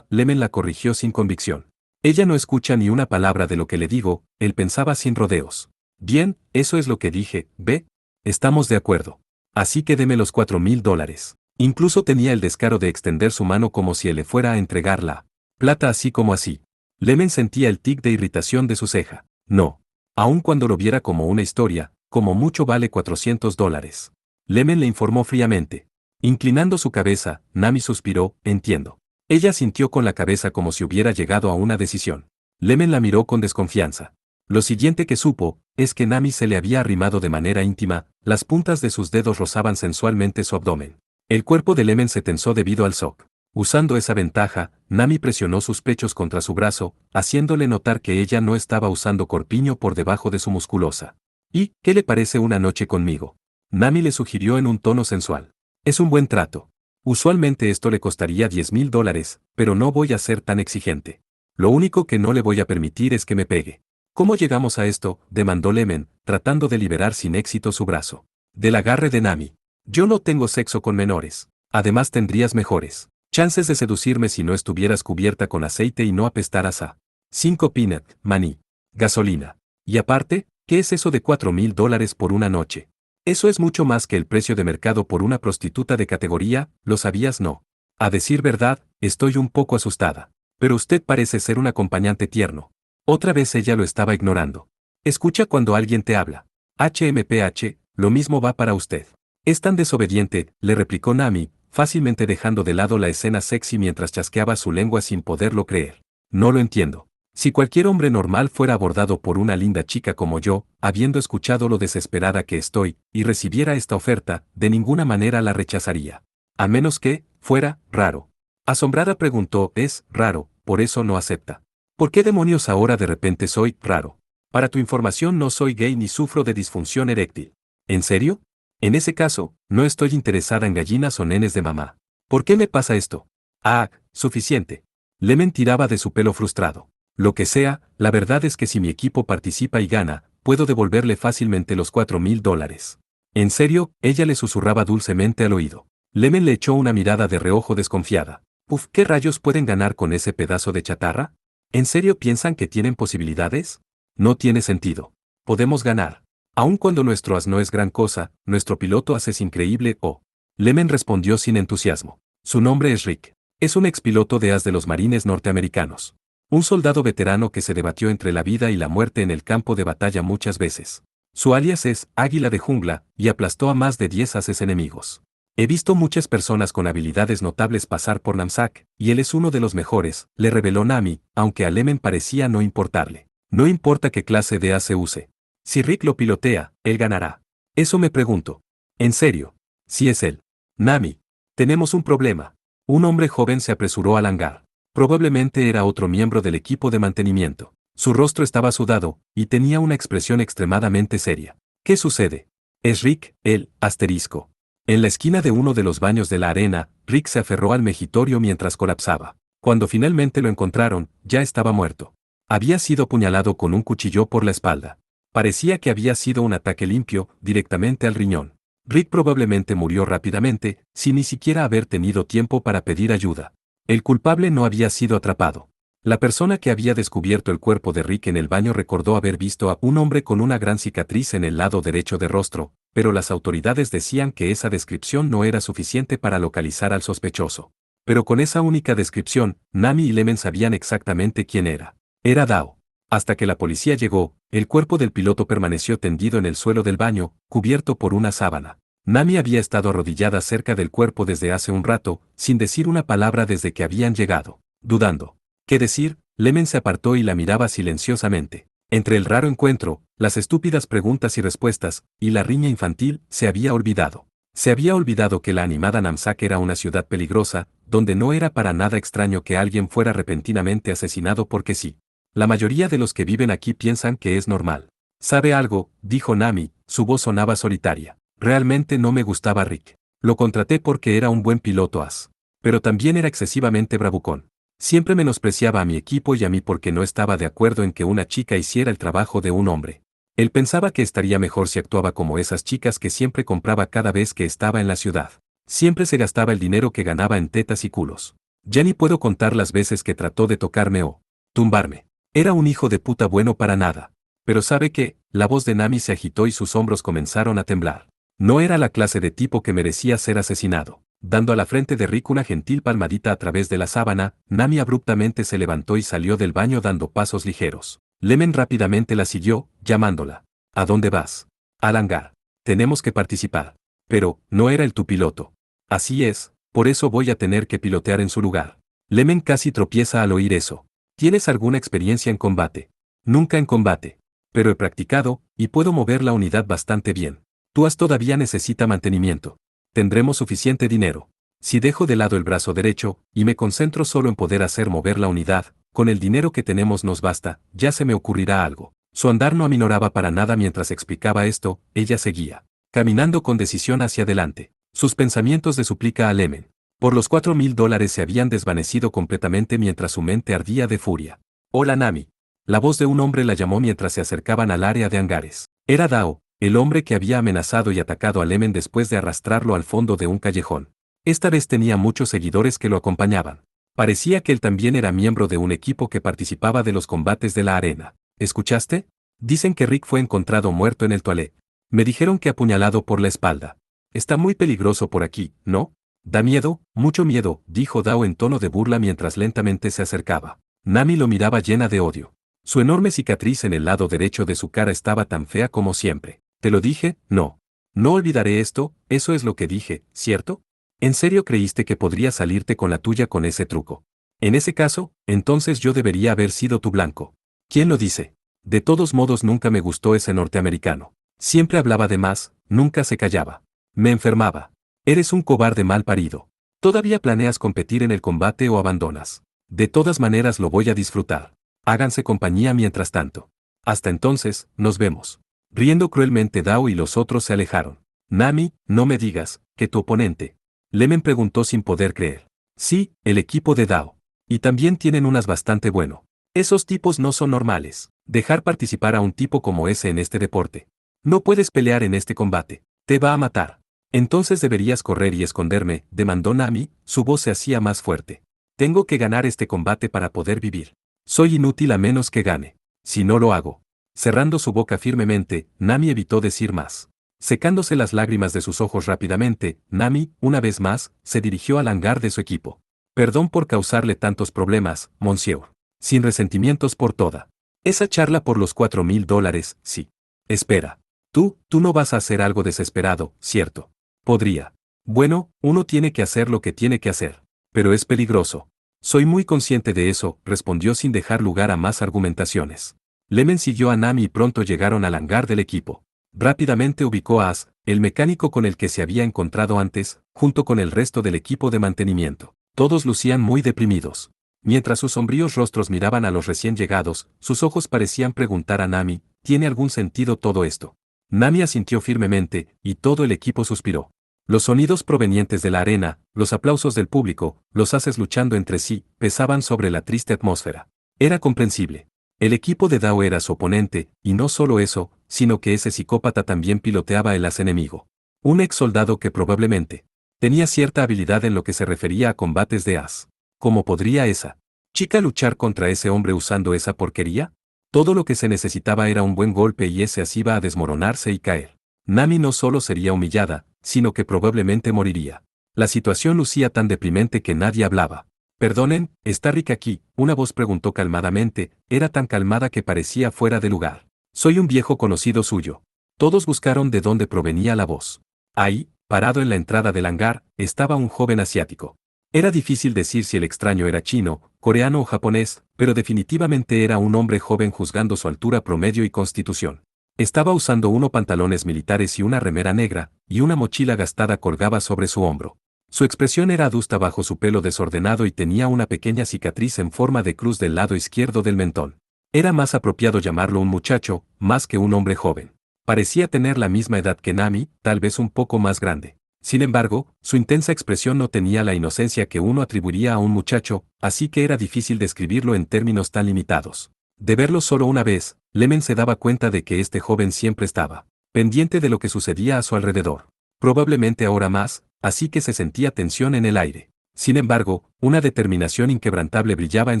Lemon la corrigió sin convicción. Ella no escucha ni una palabra de lo que le digo, él pensaba sin rodeos. Bien, eso es lo que dije, ¿ve? Estamos de acuerdo. Así que deme los $4,000. Incluso tenía el descaro de extender su mano como si él le fuera a entregar la plata así como así. Lemon sentía el tic de irritación de su ceja. No. Aun cuando lo viera como una historia, como mucho vale $400. Lemon le informó fríamente. Inclinando su cabeza, Nami suspiró, entiendo. Ella sintió con la cabeza como si hubiera llegado a una decisión. Lemon la miró con desconfianza. Lo siguiente que supo, es que Nami se le había arrimado de manera íntima, las puntas de sus dedos rozaban sensualmente su abdomen. El cuerpo de Lemon se tensó debido al shock. Usando esa ventaja, Nami presionó sus pechos contra su brazo, haciéndole notar que ella no estaba usando corpiño por debajo de su musculosa. ¿Y qué le parece una noche conmigo? Nami le sugirió en un tono sensual. Es un buen trato. Usualmente esto le costaría $10,000, pero no voy a ser tan exigente. Lo único que no le voy a permitir es que me pegue. ¿Cómo llegamos a esto?, demandó Lemon, tratando de liberar sin éxito su brazo. Del agarre de Nami. Yo no tengo sexo con menores. Además tendrías mejores chances de seducirme si no estuvieras cubierta con aceite y no apestaras a 5 peanut, maní, gasolina. Y aparte, ¿qué es eso de $4,000 por una noche? Eso es mucho más que el precio de mercado por una prostituta de categoría, ¿lo sabías no? A decir verdad, estoy un poco asustada. Pero usted parece ser un acompañante tierno. Otra vez ella lo estaba ignorando. Escucha cuando alguien te habla. HMPH, lo mismo va para usted. Es tan desobediente, le replicó Nami, fácilmente dejando de lado la escena sexy mientras chasqueaba su lengua sin poderlo creer. No lo entiendo. Si cualquier hombre normal fuera abordado por una linda chica como yo, habiendo escuchado lo desesperada que estoy, y recibiera esta oferta, de ninguna manera la rechazaría. A menos que, fuera, raro. Asombrada preguntó, es, raro, por eso no acepta. ¿Por qué demonios ahora de repente soy, raro? Para tu información no soy gay ni sufro de disfunción eréctil. ¿En serio? En ese caso, no estoy interesada en gallinas o nenes de mamá. ¿Por qué me pasa esto? Ah, suficiente. Lemon tiraba de su pelo frustrado. Lo que sea, la verdad es que si mi equipo participa y gana, puedo devolverle fácilmente los $4,000. En serio, ella le susurraba dulcemente al oído. Lemon le echó una mirada de reojo desconfiada. Uf, ¿qué rayos pueden ganar con ese pedazo de chatarra? ¿En serio piensan que tienen posibilidades? No tiene sentido. Podemos ganar. Aun cuando nuestro as no es gran cosa, nuestro piloto as es increíble, oh. Lemon respondió sin entusiasmo. Su nombre es Rick. Es un expiloto de as de los marines norteamericanos. Un soldado veterano que se debatió entre la vida y la muerte en el campo de batalla muchas veces. Su alias es Águila de Jungla, y aplastó a más de 10 ases enemigos. He visto muchas personas con habilidades notables pasar por Namsak, y él es uno de los mejores, le reveló Nami, aunque a Lemon parecía no importarle. No importa qué clase de as se use. Si Rick lo pilotea, él ganará. Eso me pregunto. En serio. Si es él. Nami. Tenemos un problema. Un hombre joven se apresuró al hangar. Probablemente era otro miembro del equipo de mantenimiento. Su rostro estaba sudado, y tenía una expresión extremadamente seria. ¿Qué sucede? Es Rick, el asterisco. En la esquina de uno de los baños de la arena, Rick se aferró al mejitorio mientras colapsaba. Cuando finalmente lo encontraron, ya estaba muerto. Había sido apuñalado con un cuchillo por la espalda. Parecía que había sido un ataque limpio, directamente al riñón. Rick probablemente murió rápidamente, sin ni siquiera haber tenido tiempo para pedir ayuda. El culpable no había sido atrapado. La persona que había descubierto el cuerpo de Rick en el baño recordó haber visto a un hombre con una gran cicatriz en el lado derecho del rostro, pero las autoridades decían que esa descripción no era suficiente para localizar al sospechoso. Pero con esa única descripción, Nami y Lemon sabían exactamente quién era. Era Dao. Hasta que la policía llegó, el cuerpo del piloto permaneció tendido en el suelo del baño, cubierto por una sábana. Nami había estado arrodillada cerca del cuerpo desde hace un rato, sin decir una palabra desde que habían llegado. Dudando. ¿Qué decir? Lemon se apartó y la miraba silenciosamente. Entre el raro encuentro, las estúpidas preguntas y respuestas, y la riña infantil, se había olvidado. Se había olvidado que la animada Namsak era una ciudad peligrosa, donde no era para nada extraño que alguien fuera repentinamente asesinado porque sí. La mayoría de los que viven aquí piensan que es normal. ¿Sabe algo?, dijo Nami, su voz sonaba solitaria. Realmente no me gustaba Rick. Lo contraté porque era un buen piloto as. Pero también era excesivamente bravucón. Siempre menospreciaba a mi equipo y a mí porque no estaba de acuerdo en que una chica hiciera el trabajo de un hombre. Él pensaba que estaría mejor si actuaba como esas chicas que siempre compraba cada vez que estaba en la ciudad. Siempre se gastaba el dinero que ganaba en tetas y culos. Ya ni puedo contar las veces que trató de tocarme o tumbarme. Era un hijo de puta bueno para nada. Pero ¿sabe qué? La voz de Nami se agitó y sus hombros comenzaron a temblar. No era la clase de tipo que merecía ser asesinado. Dando a la frente de Rick una gentil palmadita a través de la sábana, Nami abruptamente se levantó y salió del baño dando pasos ligeros. Lemon rápidamente la siguió, llamándola. ¿A dónde vas? Al hangar. Tenemos que participar. Pero, no era el tu piloto. Así es, por eso voy a tener que pilotear en su lugar. Lemon casi tropieza al oír eso. ¿Tienes alguna experiencia en combate? Nunca en combate. Pero he practicado, y puedo mover la unidad bastante bien. Tu as todavía necesita mantenimiento. Tendremos suficiente dinero. Si dejo de lado el brazo derecho, y me concentro solo en poder hacer mover la unidad, con el dinero que tenemos nos basta, ya se me ocurrirá algo. Su andar no aminoraba para nada mientras explicaba esto, ella seguía, caminando con decisión hacia adelante. Sus pensamientos de súplica a Lemon. Por los $4,000 se habían desvanecido completamente mientras su mente ardía de furia. Hola Nami. La voz de un hombre la llamó mientras se acercaban al área de hangares. Era Dao, el hombre que había amenazado y atacado a Lemon después de arrastrarlo al fondo de un callejón. Esta vez tenía muchos seguidores que lo acompañaban. Parecía que él también era miembro de un equipo que participaba de los combates de la arena. ¿Escuchaste? Dicen que Rick fue encontrado muerto en el toilet. Me dijeron que apuñalado por la espalda. Está muy peligroso por aquí, ¿no? Da miedo, mucho miedo, dijo Dao en tono de burla mientras lentamente se acercaba. Nami lo miraba llena de odio. Su enorme cicatriz en el lado derecho de su cara estaba tan fea como siempre. Te lo dije, no. No olvidaré esto, eso es lo que dije, ¿cierto? ¿En serio creíste que podría salirte con la tuya con ese truco? En ese caso, entonces yo debería haber sido tu blanco. ¿Quién lo dice? De todos modos nunca me gustó ese norteamericano. Siempre hablaba de más, nunca se callaba. Me enfermaba. Eres un cobarde mal parido. ¿Todavía planeas competir en el combate o abandonas? De todas maneras lo voy a disfrutar. Háganse compañía mientras tanto. Hasta entonces, nos vemos. Riendo cruelmente Dao y los otros se alejaron. Nami, no me digas, que tu oponente. Lemen preguntó sin poder creer. Sí, el equipo de Dao. Y también tienen unas bastante bueno. Esos tipos no son normales. Dejar participar a un tipo como ese en este deporte. No puedes pelear en este combate. Te va a matar. Entonces deberías correr y esconderme, demandó Nami, su voz se hacía más fuerte. Tengo que ganar este combate para poder vivir. Soy inútil a menos que gane. Si no lo hago. Cerrando su boca firmemente, Nami evitó decir más. Secándose las lágrimas de sus ojos rápidamente, Nami, una vez más, se dirigió al hangar de su equipo. Perdón por causarle tantos problemas, monsieur. Sin resentimientos por toda. Esa charla por los $4,000, sí. Espera. Tú no vas a hacer algo desesperado, ¿cierto? Podría. Bueno, uno tiene que hacer lo que tiene que hacer. Pero es peligroso. Soy muy consciente de eso, respondió sin dejar lugar a más argumentaciones. Lemen siguió a Nami y pronto llegaron al hangar del equipo. Rápidamente ubicó a As, el mecánico con el que se había encontrado antes, junto con el resto del equipo de mantenimiento. Todos lucían muy deprimidos. Mientras sus sombríos rostros miraban a los recién llegados, sus ojos parecían preguntar a Nami, ¿tiene algún sentido todo esto? Nami asintió firmemente, y todo el equipo suspiró. Los sonidos provenientes de la arena, los aplausos del público, los haces luchando entre sí, pesaban sobre la triste atmósfera. Era comprensible. El equipo de Dao era su oponente, y no solo eso, sino que ese psicópata también piloteaba el as enemigo. Un ex soldado que probablemente tenía cierta habilidad en lo que se refería a combates de as. ¿Cómo podría esa chica luchar contra ese hombre usando esa porquería? Todo lo que se necesitaba era un buen golpe y ese as iba a desmoronarse y caer. Nami no solo sería humillada, sino que probablemente moriría. La situación lucía tan deprimente que nadie hablaba. Perdonen, ¿está Rick aquí? Una voz preguntó calmadamente, era tan calmada que parecía fuera de lugar. Soy un viejo conocido suyo. Todos buscaron de dónde provenía la voz. Ahí, parado en la entrada del hangar, estaba un joven asiático. Era difícil decir si el extraño era chino, coreano o japonés, pero definitivamente era un hombre joven juzgando su altura promedio y constitución. Estaba usando unos pantalones militares y una remera negra, y una mochila gastada colgaba sobre su hombro. Su expresión era adusta bajo su pelo desordenado y tenía una pequeña cicatriz en forma de cruz del lado izquierdo del mentón. Era más apropiado llamarlo un muchacho, más que un hombre joven. Parecía tener la misma edad que Nami, tal vez un poco más grande. Sin embargo, su intensa expresión no tenía la inocencia que uno atribuiría a un muchacho, así que era difícil describirlo en términos tan limitados. De verlo solo una vez, Lemen se daba cuenta de que este joven siempre estaba pendiente de lo que sucedía a su alrededor. Probablemente ahora más, así que se sentía tensión en el aire. Sin embargo, una determinación inquebrantable brillaba en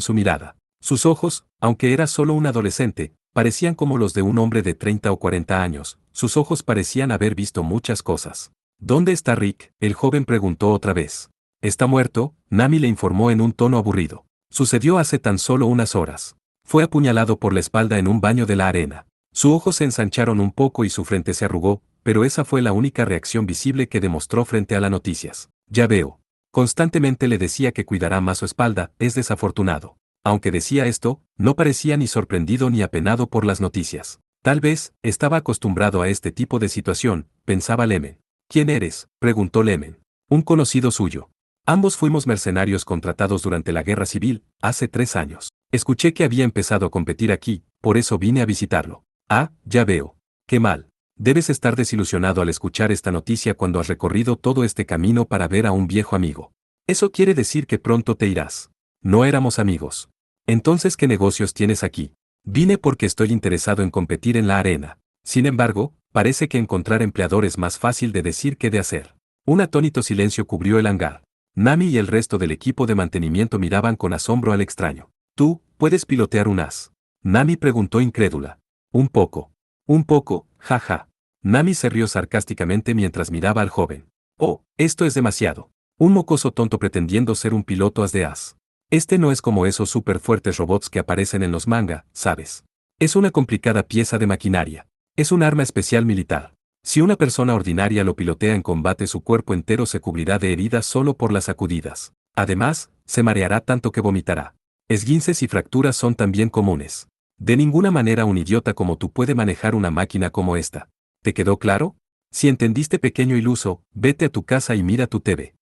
su mirada. Sus ojos, aunque era solo un adolescente, parecían como los de un hombre de 30 o 40 años. Sus ojos parecían haber visto muchas cosas. ¿Dónde está Rick?, el joven preguntó otra vez. Está muerto, Nami le informó en un tono aburrido. Sucedió hace tan solo unas horas. Fue apuñalado por la espalda en un baño de la arena. Sus ojos se ensancharon un poco y su frente se arrugó, pero esa fue la única reacción visible que demostró frente a las noticias. Ya veo. Constantemente le decía que cuidará más su espalda, es desafortunado. Aunque decía esto, no parecía ni sorprendido ni apenado por las noticias. Tal vez, estaba acostumbrado a este tipo de situación, pensaba Lemen. ¿Quién eres?, preguntó Lemen. Un conocido suyo. Ambos fuimos mercenarios contratados durante la guerra civil, hace 3 años. Escuché que había empezado a competir aquí, por eso vine a visitarlo. Ah, ya veo. Qué mal. Debes estar desilusionado al escuchar esta noticia cuando has recorrido todo este camino para ver a un viejo amigo. Eso quiere decir que pronto te irás. No éramos amigos. Entonces, ¿qué negocios tienes aquí? Vine porque estoy interesado en competir en la arena. Sin embargo, parece que encontrar empleador es más fácil de decir que de hacer. Un atónito silencio cubrió el hangar. Nami y el resto del equipo de mantenimiento miraban con asombro al extraño. ¿Tú, puedes pilotear un as?, Nami preguntó incrédula. Un poco. Un poco, jaja. Nami se rió sarcásticamente mientras miraba al joven. Oh, esto es demasiado. Un mocoso tonto pretendiendo ser un piloto as de as. Este no es como esos súper fuertes robots que aparecen en los manga, ¿sabes? Es una complicada pieza de maquinaria. Es un arma especial militar. Si una persona ordinaria lo pilotea en combate, su cuerpo entero se cubrirá de heridas solo por las sacudidas. Además, se mareará tanto que vomitará. Esguinces y fracturas son también comunes. De ninguna manera un idiota como tú puede manejar una máquina como esta. ¿Te quedó claro? Si entendiste, pequeño iluso, vete a tu casa y mira tu TV.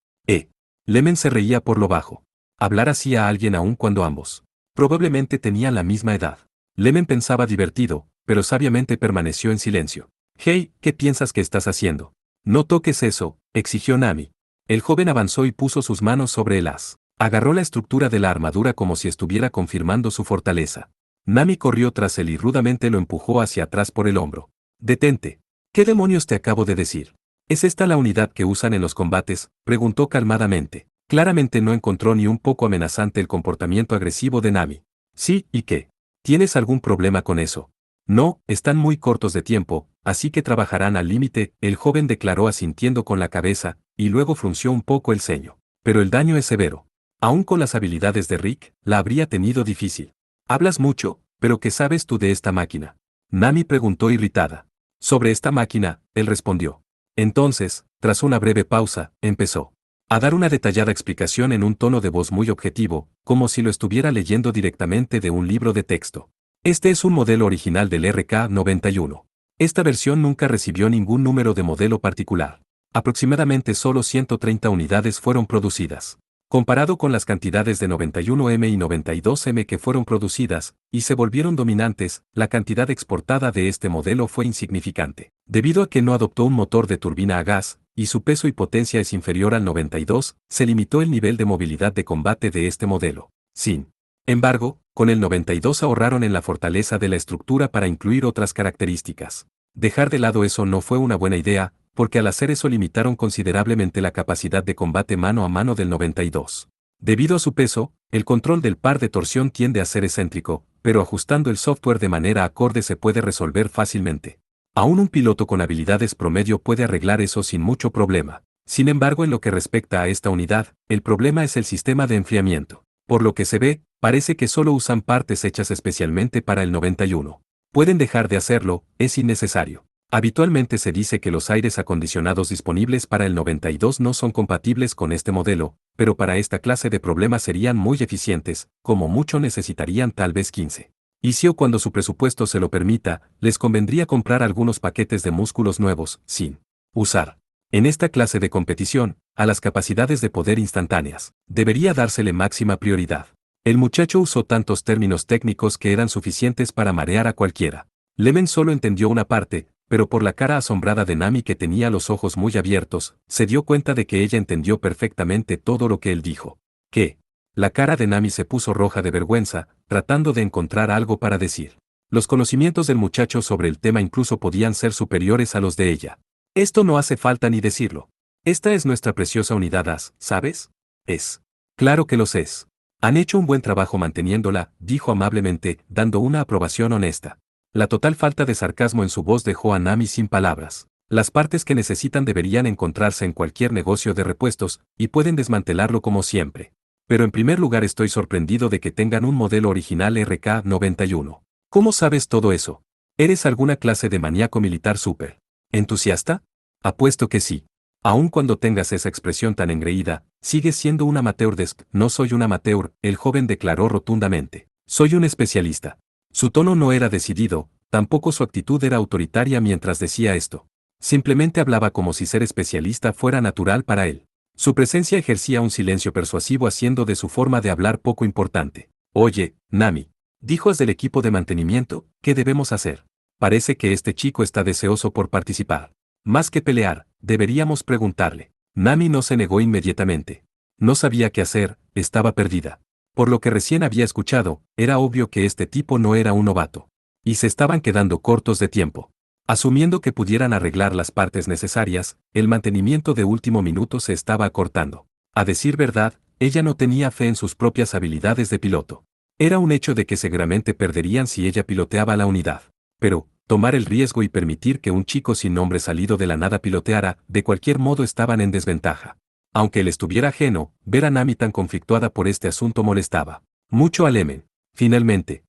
Lemon se reía por lo bajo. Hablar así a alguien aun cuando ambos probablemente tenían la misma edad. Lemon pensaba divertido, pero sabiamente permaneció en silencio. Hey, ¿qué piensas que estás haciendo? No toques eso, exigió Nami. El joven avanzó y puso sus manos sobre el as. Agarró la estructura de la armadura como si estuviera confirmando su fortaleza. Nami corrió tras él y rudamente lo empujó hacia atrás por el hombro. Detente. ¿Qué demonios te acabo de decir? ¿Es esta la unidad que usan en los combates?, preguntó calmadamente. Claramente no encontró ni un poco amenazante el comportamiento agresivo de Nami. Sí, ¿y qué? ¿Tienes algún problema con eso? No, están muy cortos de tiempo, así que trabajarán al límite, el joven declaró asintiendo con la cabeza, y luego frunció un poco el ceño. Pero el daño es severo. Aún con las habilidades de Rick, la habría tenido difícil. Hablas mucho, pero ¿qué sabes tú de esta máquina? Nami preguntó irritada. Sobre esta máquina, él respondió. Entonces, tras una breve pausa, empezó a dar una detallada explicación en un tono de voz muy objetivo, como si lo estuviera leyendo directamente de un libro de texto. Este es un modelo original del RK-91. Esta versión nunca recibió ningún número de modelo particular. Aproximadamente solo 130 unidades fueron producidas. Comparado con las cantidades de 91M y 92M que fueron producidas, y se volvieron dominantes, la cantidad exportada de este modelo fue insignificante. Debido a que no adoptó un motor de turbina a gas, y su peso y potencia es inferior al 92, se limitó el nivel de movilidad de combate de este modelo. Sin embargo, con el 92 ahorraron en la fortaleza de la estructura para incluir otras características. Dejar de lado eso no fue una buena idea, porque al hacer eso limitaron considerablemente la capacidad de combate mano a mano del 92. Debido a su peso, el control del par de torsión tiende a ser excéntrico, pero ajustando el software de manera acorde se puede resolver fácilmente. Aún un piloto con habilidades promedio puede arreglar eso sin mucho problema. Sin embargo, en lo que respecta a esta unidad, el problema es el sistema de enfriamiento. Por lo que se ve, parece que solo usan partes hechas especialmente para el 91. Pueden dejar de hacerlo, es innecesario. Habitualmente se dice que los aires acondicionados disponibles para el 92 no son compatibles con este modelo, pero para esta clase de problemas serían muy eficientes, como mucho necesitarían tal vez 15. Y si o cuando su presupuesto se lo permita, les convendría comprar algunos paquetes de músculos nuevos, sin usar. En esta clase de competición, a las capacidades de poder instantáneas, debería dársele máxima prioridad. El muchacho usó tantos términos técnicos que eran suficientes para marear a cualquiera. Lemon solo entendió una parte, pero por la cara asombrada de Nami, que tenía los ojos muy abiertos, se dio cuenta de que ella entendió perfectamente todo lo que él dijo. ¿Qué? La cara de Nami se puso roja de vergüenza, tratando de encontrar algo para decir. Los conocimientos del muchacho sobre el tema incluso podían ser superiores a los de ella. Esto no hace falta ni decirlo. Esta es nuestra preciosa unidad AS, ¿sabes? Es. Claro que los es. Han hecho un buen trabajo manteniéndola, dijo amablemente, dando una aprobación honesta. La total falta de sarcasmo en su voz dejó a Nami sin palabras. Las partes que necesitan deberían encontrarse en cualquier negocio de repuestos, y pueden desmantelarlo como siempre. Pero en primer lugar estoy sorprendido de que tengan un modelo original RK-91. ¿Cómo sabes todo eso? ¿Eres alguna clase de maníaco militar súper entusiasta? Apuesto que sí. Aun cuando tengas esa expresión tan engreída, sigues siendo un amateur. No soy un amateur, el joven declaró rotundamente. Soy un especialista. Su tono no era decidido, tampoco su actitud era autoritaria mientras decía esto. Simplemente hablaba como si ser especialista fuera natural para él. Su presencia ejercía un silencio persuasivo, haciendo de su forma de hablar poco importante. Oye, Nami, dijo desde el equipo de mantenimiento, ¿qué debemos hacer? Parece que este chico está deseoso por participar. Más que pelear, deberíamos preguntarle. Nami no se negó inmediatamente. No sabía qué hacer, estaba perdida. Por lo que recién había escuchado, era obvio que este tipo no era un novato. Y se estaban quedando cortos de tiempo. Asumiendo que pudieran arreglar las partes necesarias, el mantenimiento de último minuto se estaba acortando. A decir verdad, ella no tenía fe en sus propias habilidades de piloto. Era un hecho de que seguramente perderían si ella piloteaba la unidad. Pero, tomar el riesgo y permitir que un chico sin nombre salido de la nada piloteara, de cualquier modo estaban en desventaja. Aunque él estuviera ajeno, ver a Nami tan conflictuada por este asunto molestaba mucho a Lemen. Finalmente.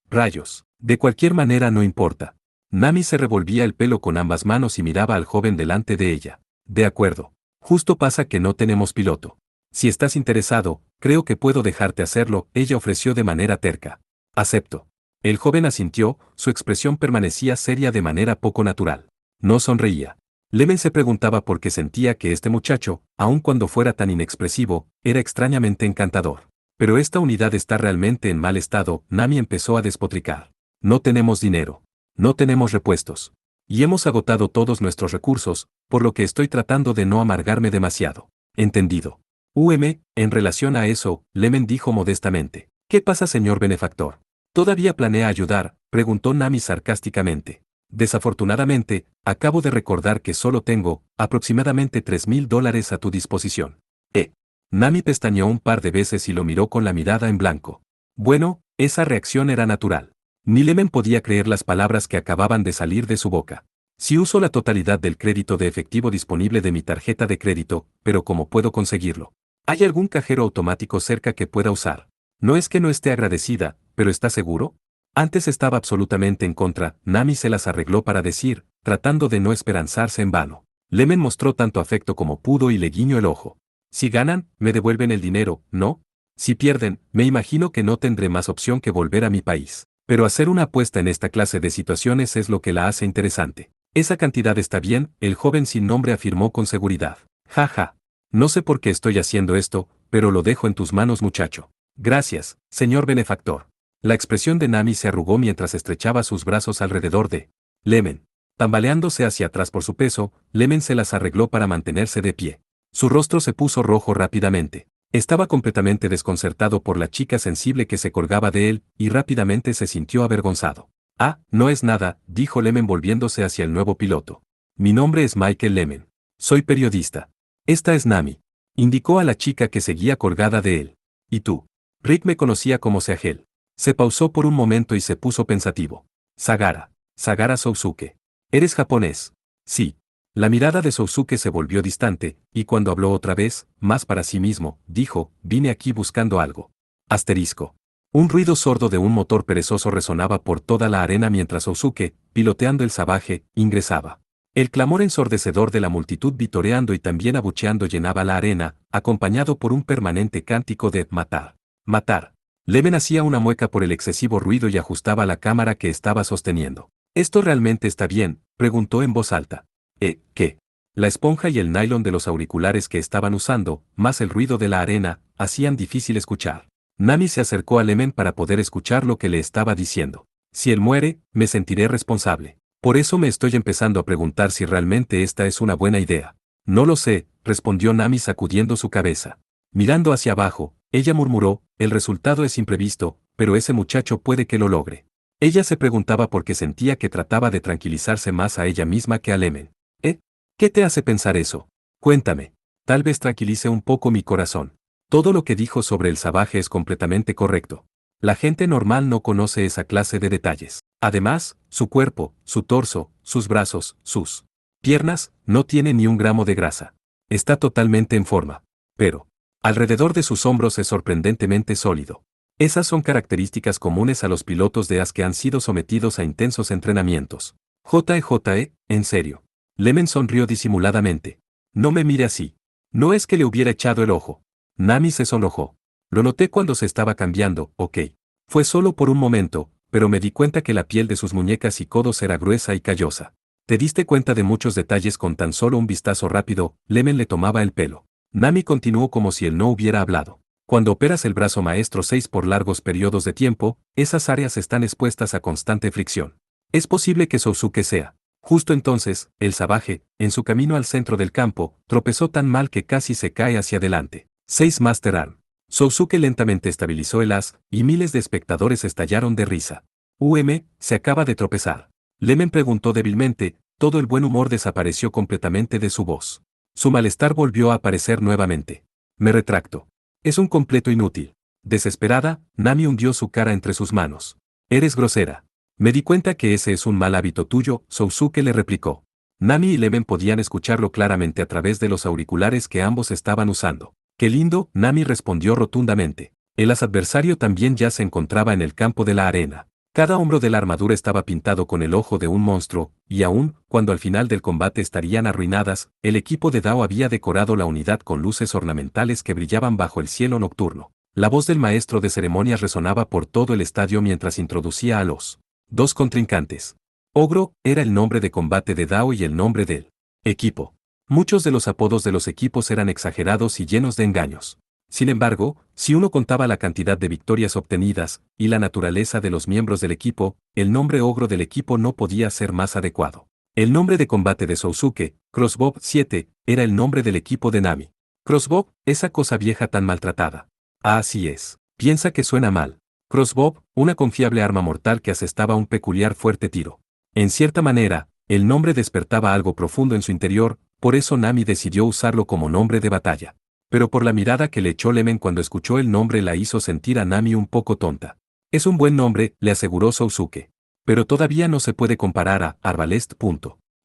Rayos. De cualquier manera no importa. Nami se revolvía el pelo con ambas manos y miraba al joven delante de ella. De acuerdo. Justo pasa que no tenemos piloto. Si estás interesado, creo que puedo dejarte hacerlo, ella ofreció de manera terca. Acepto. El joven asintió, su expresión permanecía seria de manera poco natural. No sonreía. Lemen se preguntaba por qué sentía que este muchacho, aun cuando fuera tan inexpresivo, era extrañamente encantador. Pero esta unidad está realmente en mal estado, Nami empezó a despotricar. No tenemos dinero. No tenemos repuestos. Y hemos agotado todos nuestros recursos, por lo que estoy tratando de no amargarme demasiado. Entendido. En relación a eso, Lemen dijo modestamente. ¿Qué pasa, señor benefactor? ¿Todavía planea ayudar?, preguntó Nami sarcásticamente. Desafortunadamente, acabo de recordar que solo tengo, aproximadamente $3,000 a tu disposición. Nami pestañeó un par de veces y lo miró con la mirada en blanco. Bueno, esa reacción era natural. Ni Lemen podía creer las palabras que acababan de salir de su boca. Si uso la totalidad del crédito de efectivo disponible de mi tarjeta de crédito, pero ¿cómo puedo conseguirlo? ¿Hay algún cajero automático cerca que pueda usar? No es que no esté agradecida, pero ¿está seguro? Antes estaba absolutamente en contra, Nami se las arregló para decir, tratando de no esperanzarse en vano. Lemen mostró tanto afecto como pudo y le guiñó el ojo. Si ganan, me devuelven el dinero, ¿no? Si pierden, me imagino que no tendré más opción que volver a mi país. Pero hacer una apuesta en esta clase de situaciones es lo que la hace interesante. Esa cantidad está bien, el joven sin nombre afirmó con seguridad. Ja. No sé por qué estoy haciendo esto, pero lo dejo en tus manos, muchacho. Gracias, señor benefactor. La expresión de Nami se arrugó mientras estrechaba sus brazos alrededor de Lemen. Tambaleándose hacia atrás por su peso, Lemen se las arregló para mantenerse de pie. Su rostro se puso rojo rápidamente. Estaba completamente desconcertado por la chica sensible que se colgaba de él, y rápidamente se sintió avergonzado. No es nada, dijo Lemen volviéndose hacia el nuevo piloto. Mi nombre es Michael Lemen. Soy periodista. Esta es Nami. Indicó a la chica que seguía colgada de él. ¿Y tú? Rick me conocía como Seagel. Se pausó por un momento y se puso pensativo. Sagara Sousuke. ¿Eres japonés? Sí. La mirada de Sousuke se volvió distante, y cuando habló otra vez, más para sí mismo, dijo, vine aquí buscando algo. Asterisco. Un ruido sordo de un motor perezoso resonaba por toda la arena mientras Sousuke, piloteando el Savage, ingresaba. El clamor ensordecedor de la multitud vitoreando y también abucheando llenaba la arena, acompañado por un permanente cántico de «matar, matar». Lemen hacía una mueca por el excesivo ruido y ajustaba la cámara que estaba sosteniendo. ¿Esto realmente está bien?, preguntó en voz alta. ¿Qué? La esponja y el nylon de los auriculares que estaban usando, más el ruido de la arena, hacían difícil escuchar. Nami se acercó a Lemen para poder escuchar lo que le estaba diciendo. Si él muere, me sentiré responsable. Por eso me estoy empezando a preguntar si realmente esta es una buena idea. No lo sé, respondió Nami sacudiendo su cabeza. Mirando hacia abajo, ella murmuró, el resultado es imprevisto, pero ese muchacho puede que lo logre. Ella se preguntaba por qué sentía que trataba de tranquilizarse más a ella misma que a Lemen. ¿Qué te hace pensar eso? Cuéntame. Tal vez tranquilice un poco mi corazón. Todo lo que dijo sobre el Savage es completamente correcto. La gente normal no conoce esa clase de detalles. Además, su cuerpo, su torso, sus brazos, sus piernas, no tiene ni un gramo de grasa. Está totalmente en forma. Pero, alrededor de sus hombros es sorprendentemente sólido. Esas son características comunes a los pilotos de AS que han sido sometidos a intensos entrenamientos. En serio. Lemen sonrió disimuladamente. No me mire así. No es que le hubiera echado el ojo. Nami se sonrojó. Lo noté cuando se estaba cambiando, ok. Fue solo por un momento, pero me di cuenta que la piel de sus muñecas y codos era gruesa y callosa. Te diste cuenta de muchos detalles con tan solo un vistazo rápido, Lemen le tomaba el pelo. Nami continuó como si él no hubiera hablado. Cuando operas el brazo maestro 6 por largos periodos de tiempo, esas áreas están expuestas a constante fricción. Es posible que Sousuke sea. Justo entonces, el Savage, en su camino al centro del campo, tropezó tan mal que casi se cae hacia adelante. 6 Master Arm. Sousuke lentamente estabilizó el as, y miles de espectadores estallaron de risa. Se acaba de tropezar. Lemen preguntó débilmente, todo el buen humor desapareció completamente de su voz. Su malestar volvió a aparecer nuevamente. Me retracto. Es un completo inútil. Desesperada, Nami hundió su cara entre sus manos. Eres grosera. Me di cuenta que ese es un mal hábito tuyo, Sousuke le replicó. Nami y Leven podían escucharlo claramente a través de los auriculares que ambos estaban usando. ¡Qué lindo!, Nami respondió rotundamente. El adversario también ya se encontraba en el campo de la arena. Cada hombro de la armadura estaba pintado con el ojo de un monstruo, y aún, cuando al final del combate estarían arruinadas, el equipo de Dao había decorado la unidad con luces ornamentales que brillaban bajo el cielo nocturno. La voz del maestro de ceremonias resonaba por todo el estadio mientras introducía a los dos contrincantes. Ogro era el nombre de combate de Dao y el nombre del equipo. Muchos de los apodos de los equipos eran exagerados y llenos de engaños. Sin embargo, si uno contaba la cantidad de victorias obtenidas y la naturaleza de los miembros del equipo, el nombre ogro del equipo no podía ser más adecuado. El nombre de combate de Sousuke, Crossbow 7, era el nombre del equipo de Nami. Crossbow, esa cosa vieja tan maltratada. Ah, así es. Piensa que suena mal. Crossbow, una confiable arma mortal que asestaba un peculiar fuerte tiro. En cierta manera, el nombre despertaba algo profundo en su interior, por eso Nami decidió usarlo como nombre de batalla. Pero por la mirada que le echó Leven cuando escuchó el nombre la hizo sentir a Nami un poco tonta. Es un buen nombre, le aseguró Sousuke. Pero todavía no se puede comparar a Arbalest.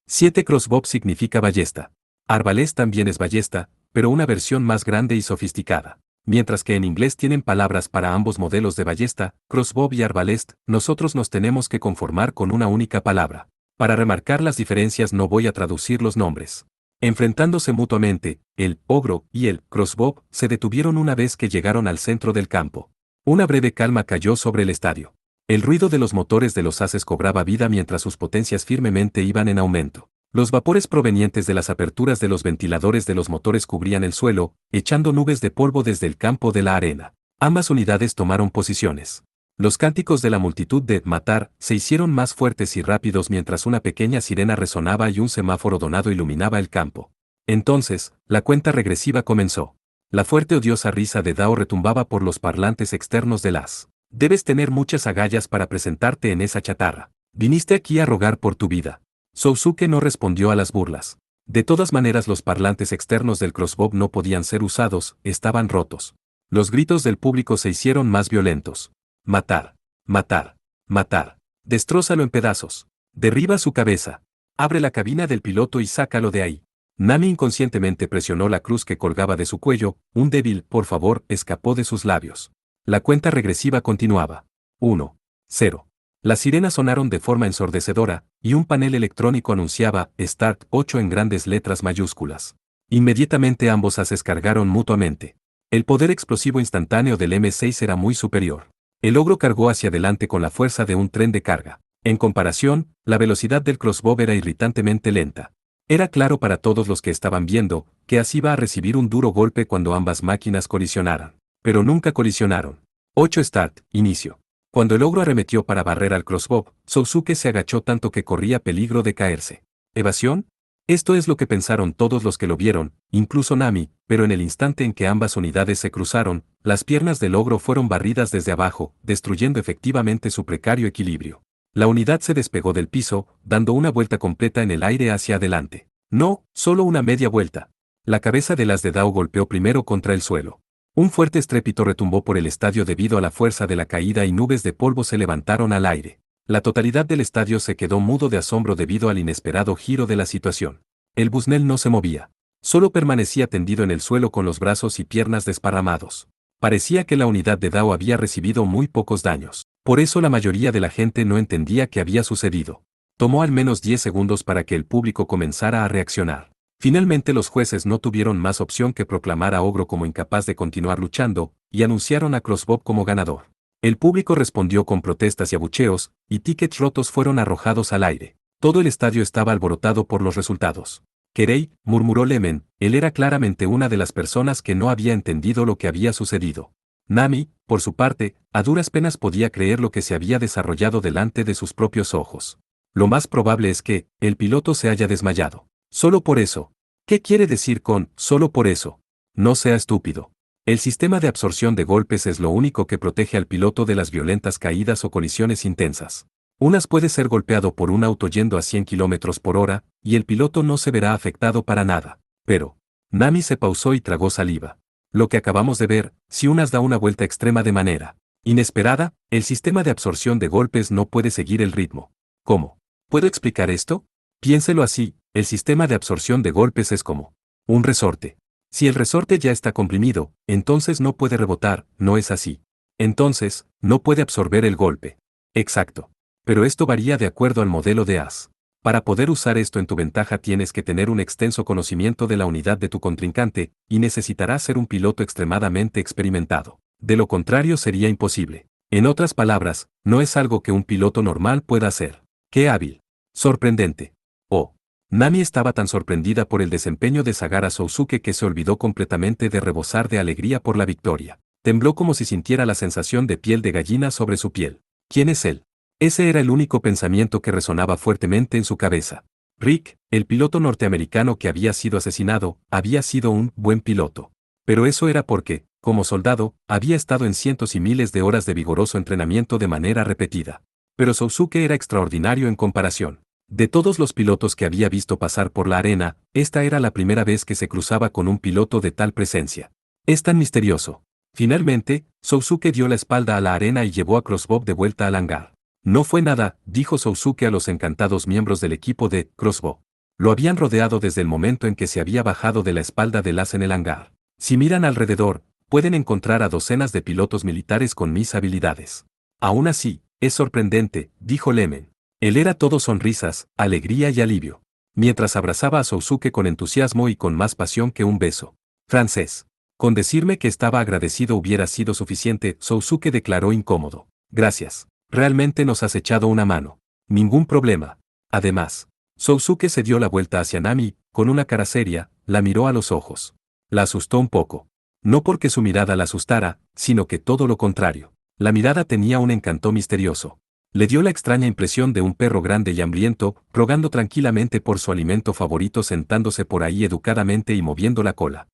7 Crossbow significa ballesta. Arbalest también es ballesta, pero una versión más grande y sofisticada. Mientras que en inglés tienen palabras para ambos modelos de ballesta, crossbow y arbalest, nosotros nos tenemos que conformar con una única palabra. Para remarcar las diferencias no voy a traducir los nombres. Enfrentándose mutuamente, el ogro y el crossbow se detuvieron una vez que llegaron al centro del campo. Una breve calma cayó sobre el estadio. El ruido de los motores de los haces cobraba vida mientras sus potencias firmemente iban en aumento. Los vapores provenientes de las aperturas de los ventiladores de los motores cubrían el suelo, echando nubes de polvo desde el campo de la arena. Ambas unidades tomaron posiciones. Los cánticos de la multitud de matar se hicieron más fuertes y rápidos mientras una pequeña sirena resonaba y un semáforo donado iluminaba el campo. Entonces, la cuenta regresiva comenzó. La fuerte odiosa risa de Dao retumbaba por los parlantes externos de las. Debes tener muchas agallas para presentarte en esa chatarra. Viniste aquí a rogar por tu vida. Sousuke no respondió a las burlas. De todas maneras los parlantes externos del crossbow no podían ser usados, estaban rotos. Los gritos del público se hicieron más violentos. Matar. Matar. Matar. Destrózalo en pedazos. Derriba su cabeza. Abre la cabina del piloto y sácalo de ahí. Nami inconscientemente presionó la cruz que colgaba de su cuello, un débil por favor escapó de sus labios. La cuenta regresiva continuaba. 1. 0. Las sirenas sonaron de forma ensordecedora, y un panel electrónico anunciaba Start 8 en grandes letras mayúsculas. Inmediatamente ambos haces cargaron mutuamente. El poder explosivo instantáneo del M6 era muy superior. El ogro cargó hacia adelante con la fuerza de un tren de carga. En comparación, la velocidad del crossbow era irritantemente lenta. Era claro para todos los que estaban viendo, que así iba a recibir un duro golpe cuando ambas máquinas colisionaran. Pero nunca colisionaron. 8 Start, inicio. Cuando el ogro arremetió para barrer al crossbow, Sousuke se agachó tanto que corría peligro de caerse. ¿Evasión? Esto es lo que pensaron todos los que lo vieron, incluso Nami, pero en el instante en que ambas unidades se cruzaron, las piernas del ogro fueron barridas desde abajo, destruyendo efectivamente su precario equilibrio. La unidad se despegó del piso, dando una vuelta completa en el aire hacia adelante. No, solo una media vuelta. La cabeza de las de Dao golpeó primero contra el suelo. Un fuerte estrépito retumbó por el estadio debido a la fuerza de la caída y nubes de polvo se levantaron al aire. La totalidad del estadio se quedó mudo de asombro debido al inesperado giro de la situación. El Busnel no se movía. Solo permanecía tendido en el suelo con los brazos y piernas desparramados. Parecía que la unidad de Dao había recibido muy pocos daños. Por eso la mayoría de la gente no entendía qué había sucedido. Tomó al menos 10 segundos para que el público comenzara a reaccionar. Finalmente los jueces no tuvieron más opción que proclamar a Ogro como incapaz de continuar luchando, y anunciaron a Crossbow como ganador. El público respondió con protestas y abucheos, y tickets rotos fueron arrojados al aire. Todo el estadio estaba alborotado por los resultados. Querei, murmuró Leven, él era claramente una de las personas que no había entendido lo que había sucedido. Nami, por su parte, a duras penas podía creer lo que se había desarrollado delante de sus propios ojos. Lo más probable es que, el piloto se haya desmayado. Solo por eso. ¿Qué quiere decir con solo por eso? No sea estúpido. El sistema de absorción de golpes es lo único que protege al piloto de las violentas caídas o colisiones intensas. Unas puede ser golpeado por un auto yendo a 100 km por hora, y el piloto no se verá afectado para nada. Pero, Nami se pausó y tragó saliva. Lo que acabamos de ver, si unas da una vuelta extrema de manera inesperada, el sistema de absorción de golpes no puede seguir el ritmo. ¿Cómo? ¿Puedo explicar esto? Piénselo así, El sistema de absorción de golpes es como un resorte. Si el resorte ya está comprimido, entonces no puede rebotar, ¿no es así? Entonces, no puede absorber el golpe. Exacto. Pero esto varía de acuerdo al modelo de AS. Para poder usar esto en tu ventaja tienes que tener un extenso conocimiento de la unidad de tu contrincante, y necesitarás ser un piloto extremadamente experimentado. De lo contrario sería imposible. En otras palabras, no es algo que un piloto normal pueda hacer. ¡Qué hábil! Sorprendente. Oh. Nami estaba tan sorprendida por el desempeño de Sagara Sousuke que se olvidó completamente de rebosar de alegría por la victoria. Tembló como si sintiera la sensación de piel de gallina sobre su piel. ¿Quién es él? Ese era el único pensamiento que resonaba fuertemente en su cabeza. Rick, el piloto norteamericano que había sido asesinado, había sido un buen piloto. Pero eso era porque, como soldado, había estado en cientos y miles de horas de vigoroso entrenamiento de manera repetida. Pero Sousuke era extraordinario en comparación. De todos los pilotos que había visto pasar por la arena, esta era la primera vez que se cruzaba con un piloto de tal presencia. Es tan misterioso. Finalmente, Sousuke dio la espalda a la arena y llevó a Crossbow de vuelta al hangar. No fue nada, dijo Sousuke a los encantados miembros del equipo de Crossbow. Lo habían rodeado desde el momento en que se había bajado de la espalda del as en el hangar. Si miran alrededor, pueden encontrar a docenas de pilotos militares con mis habilidades. Aún así, es sorprendente, dijo Lemen. Él era todo sonrisas, alegría y alivio. Mientras abrazaba a Sousuke con entusiasmo y con más pasión que un beso. Francés. Con decirme que estaba agradecido hubiera sido suficiente, Sousuke declaró incómodo. Gracias. Realmente nos has echado una mano. Ningún problema. Además, Sousuke se dio la vuelta hacia Nami, con una cara seria, la miró a los ojos. La asustó un poco. No porque su mirada la asustara, sino que todo lo contrario. La mirada tenía un encanto misterioso. Le dio la extraña impresión de un perro grande y hambriento, rogando tranquilamente por su alimento favorito sentándose por ahí educadamente y moviendo la cola.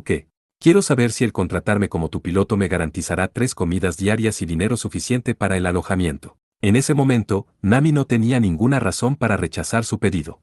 ¿Qué? Quiero saber si el contratarme como tu piloto me garantizará 3 comidas diarias y dinero suficiente para el alojamiento. En ese momento, Nami no tenía ninguna razón para rechazar su pedido.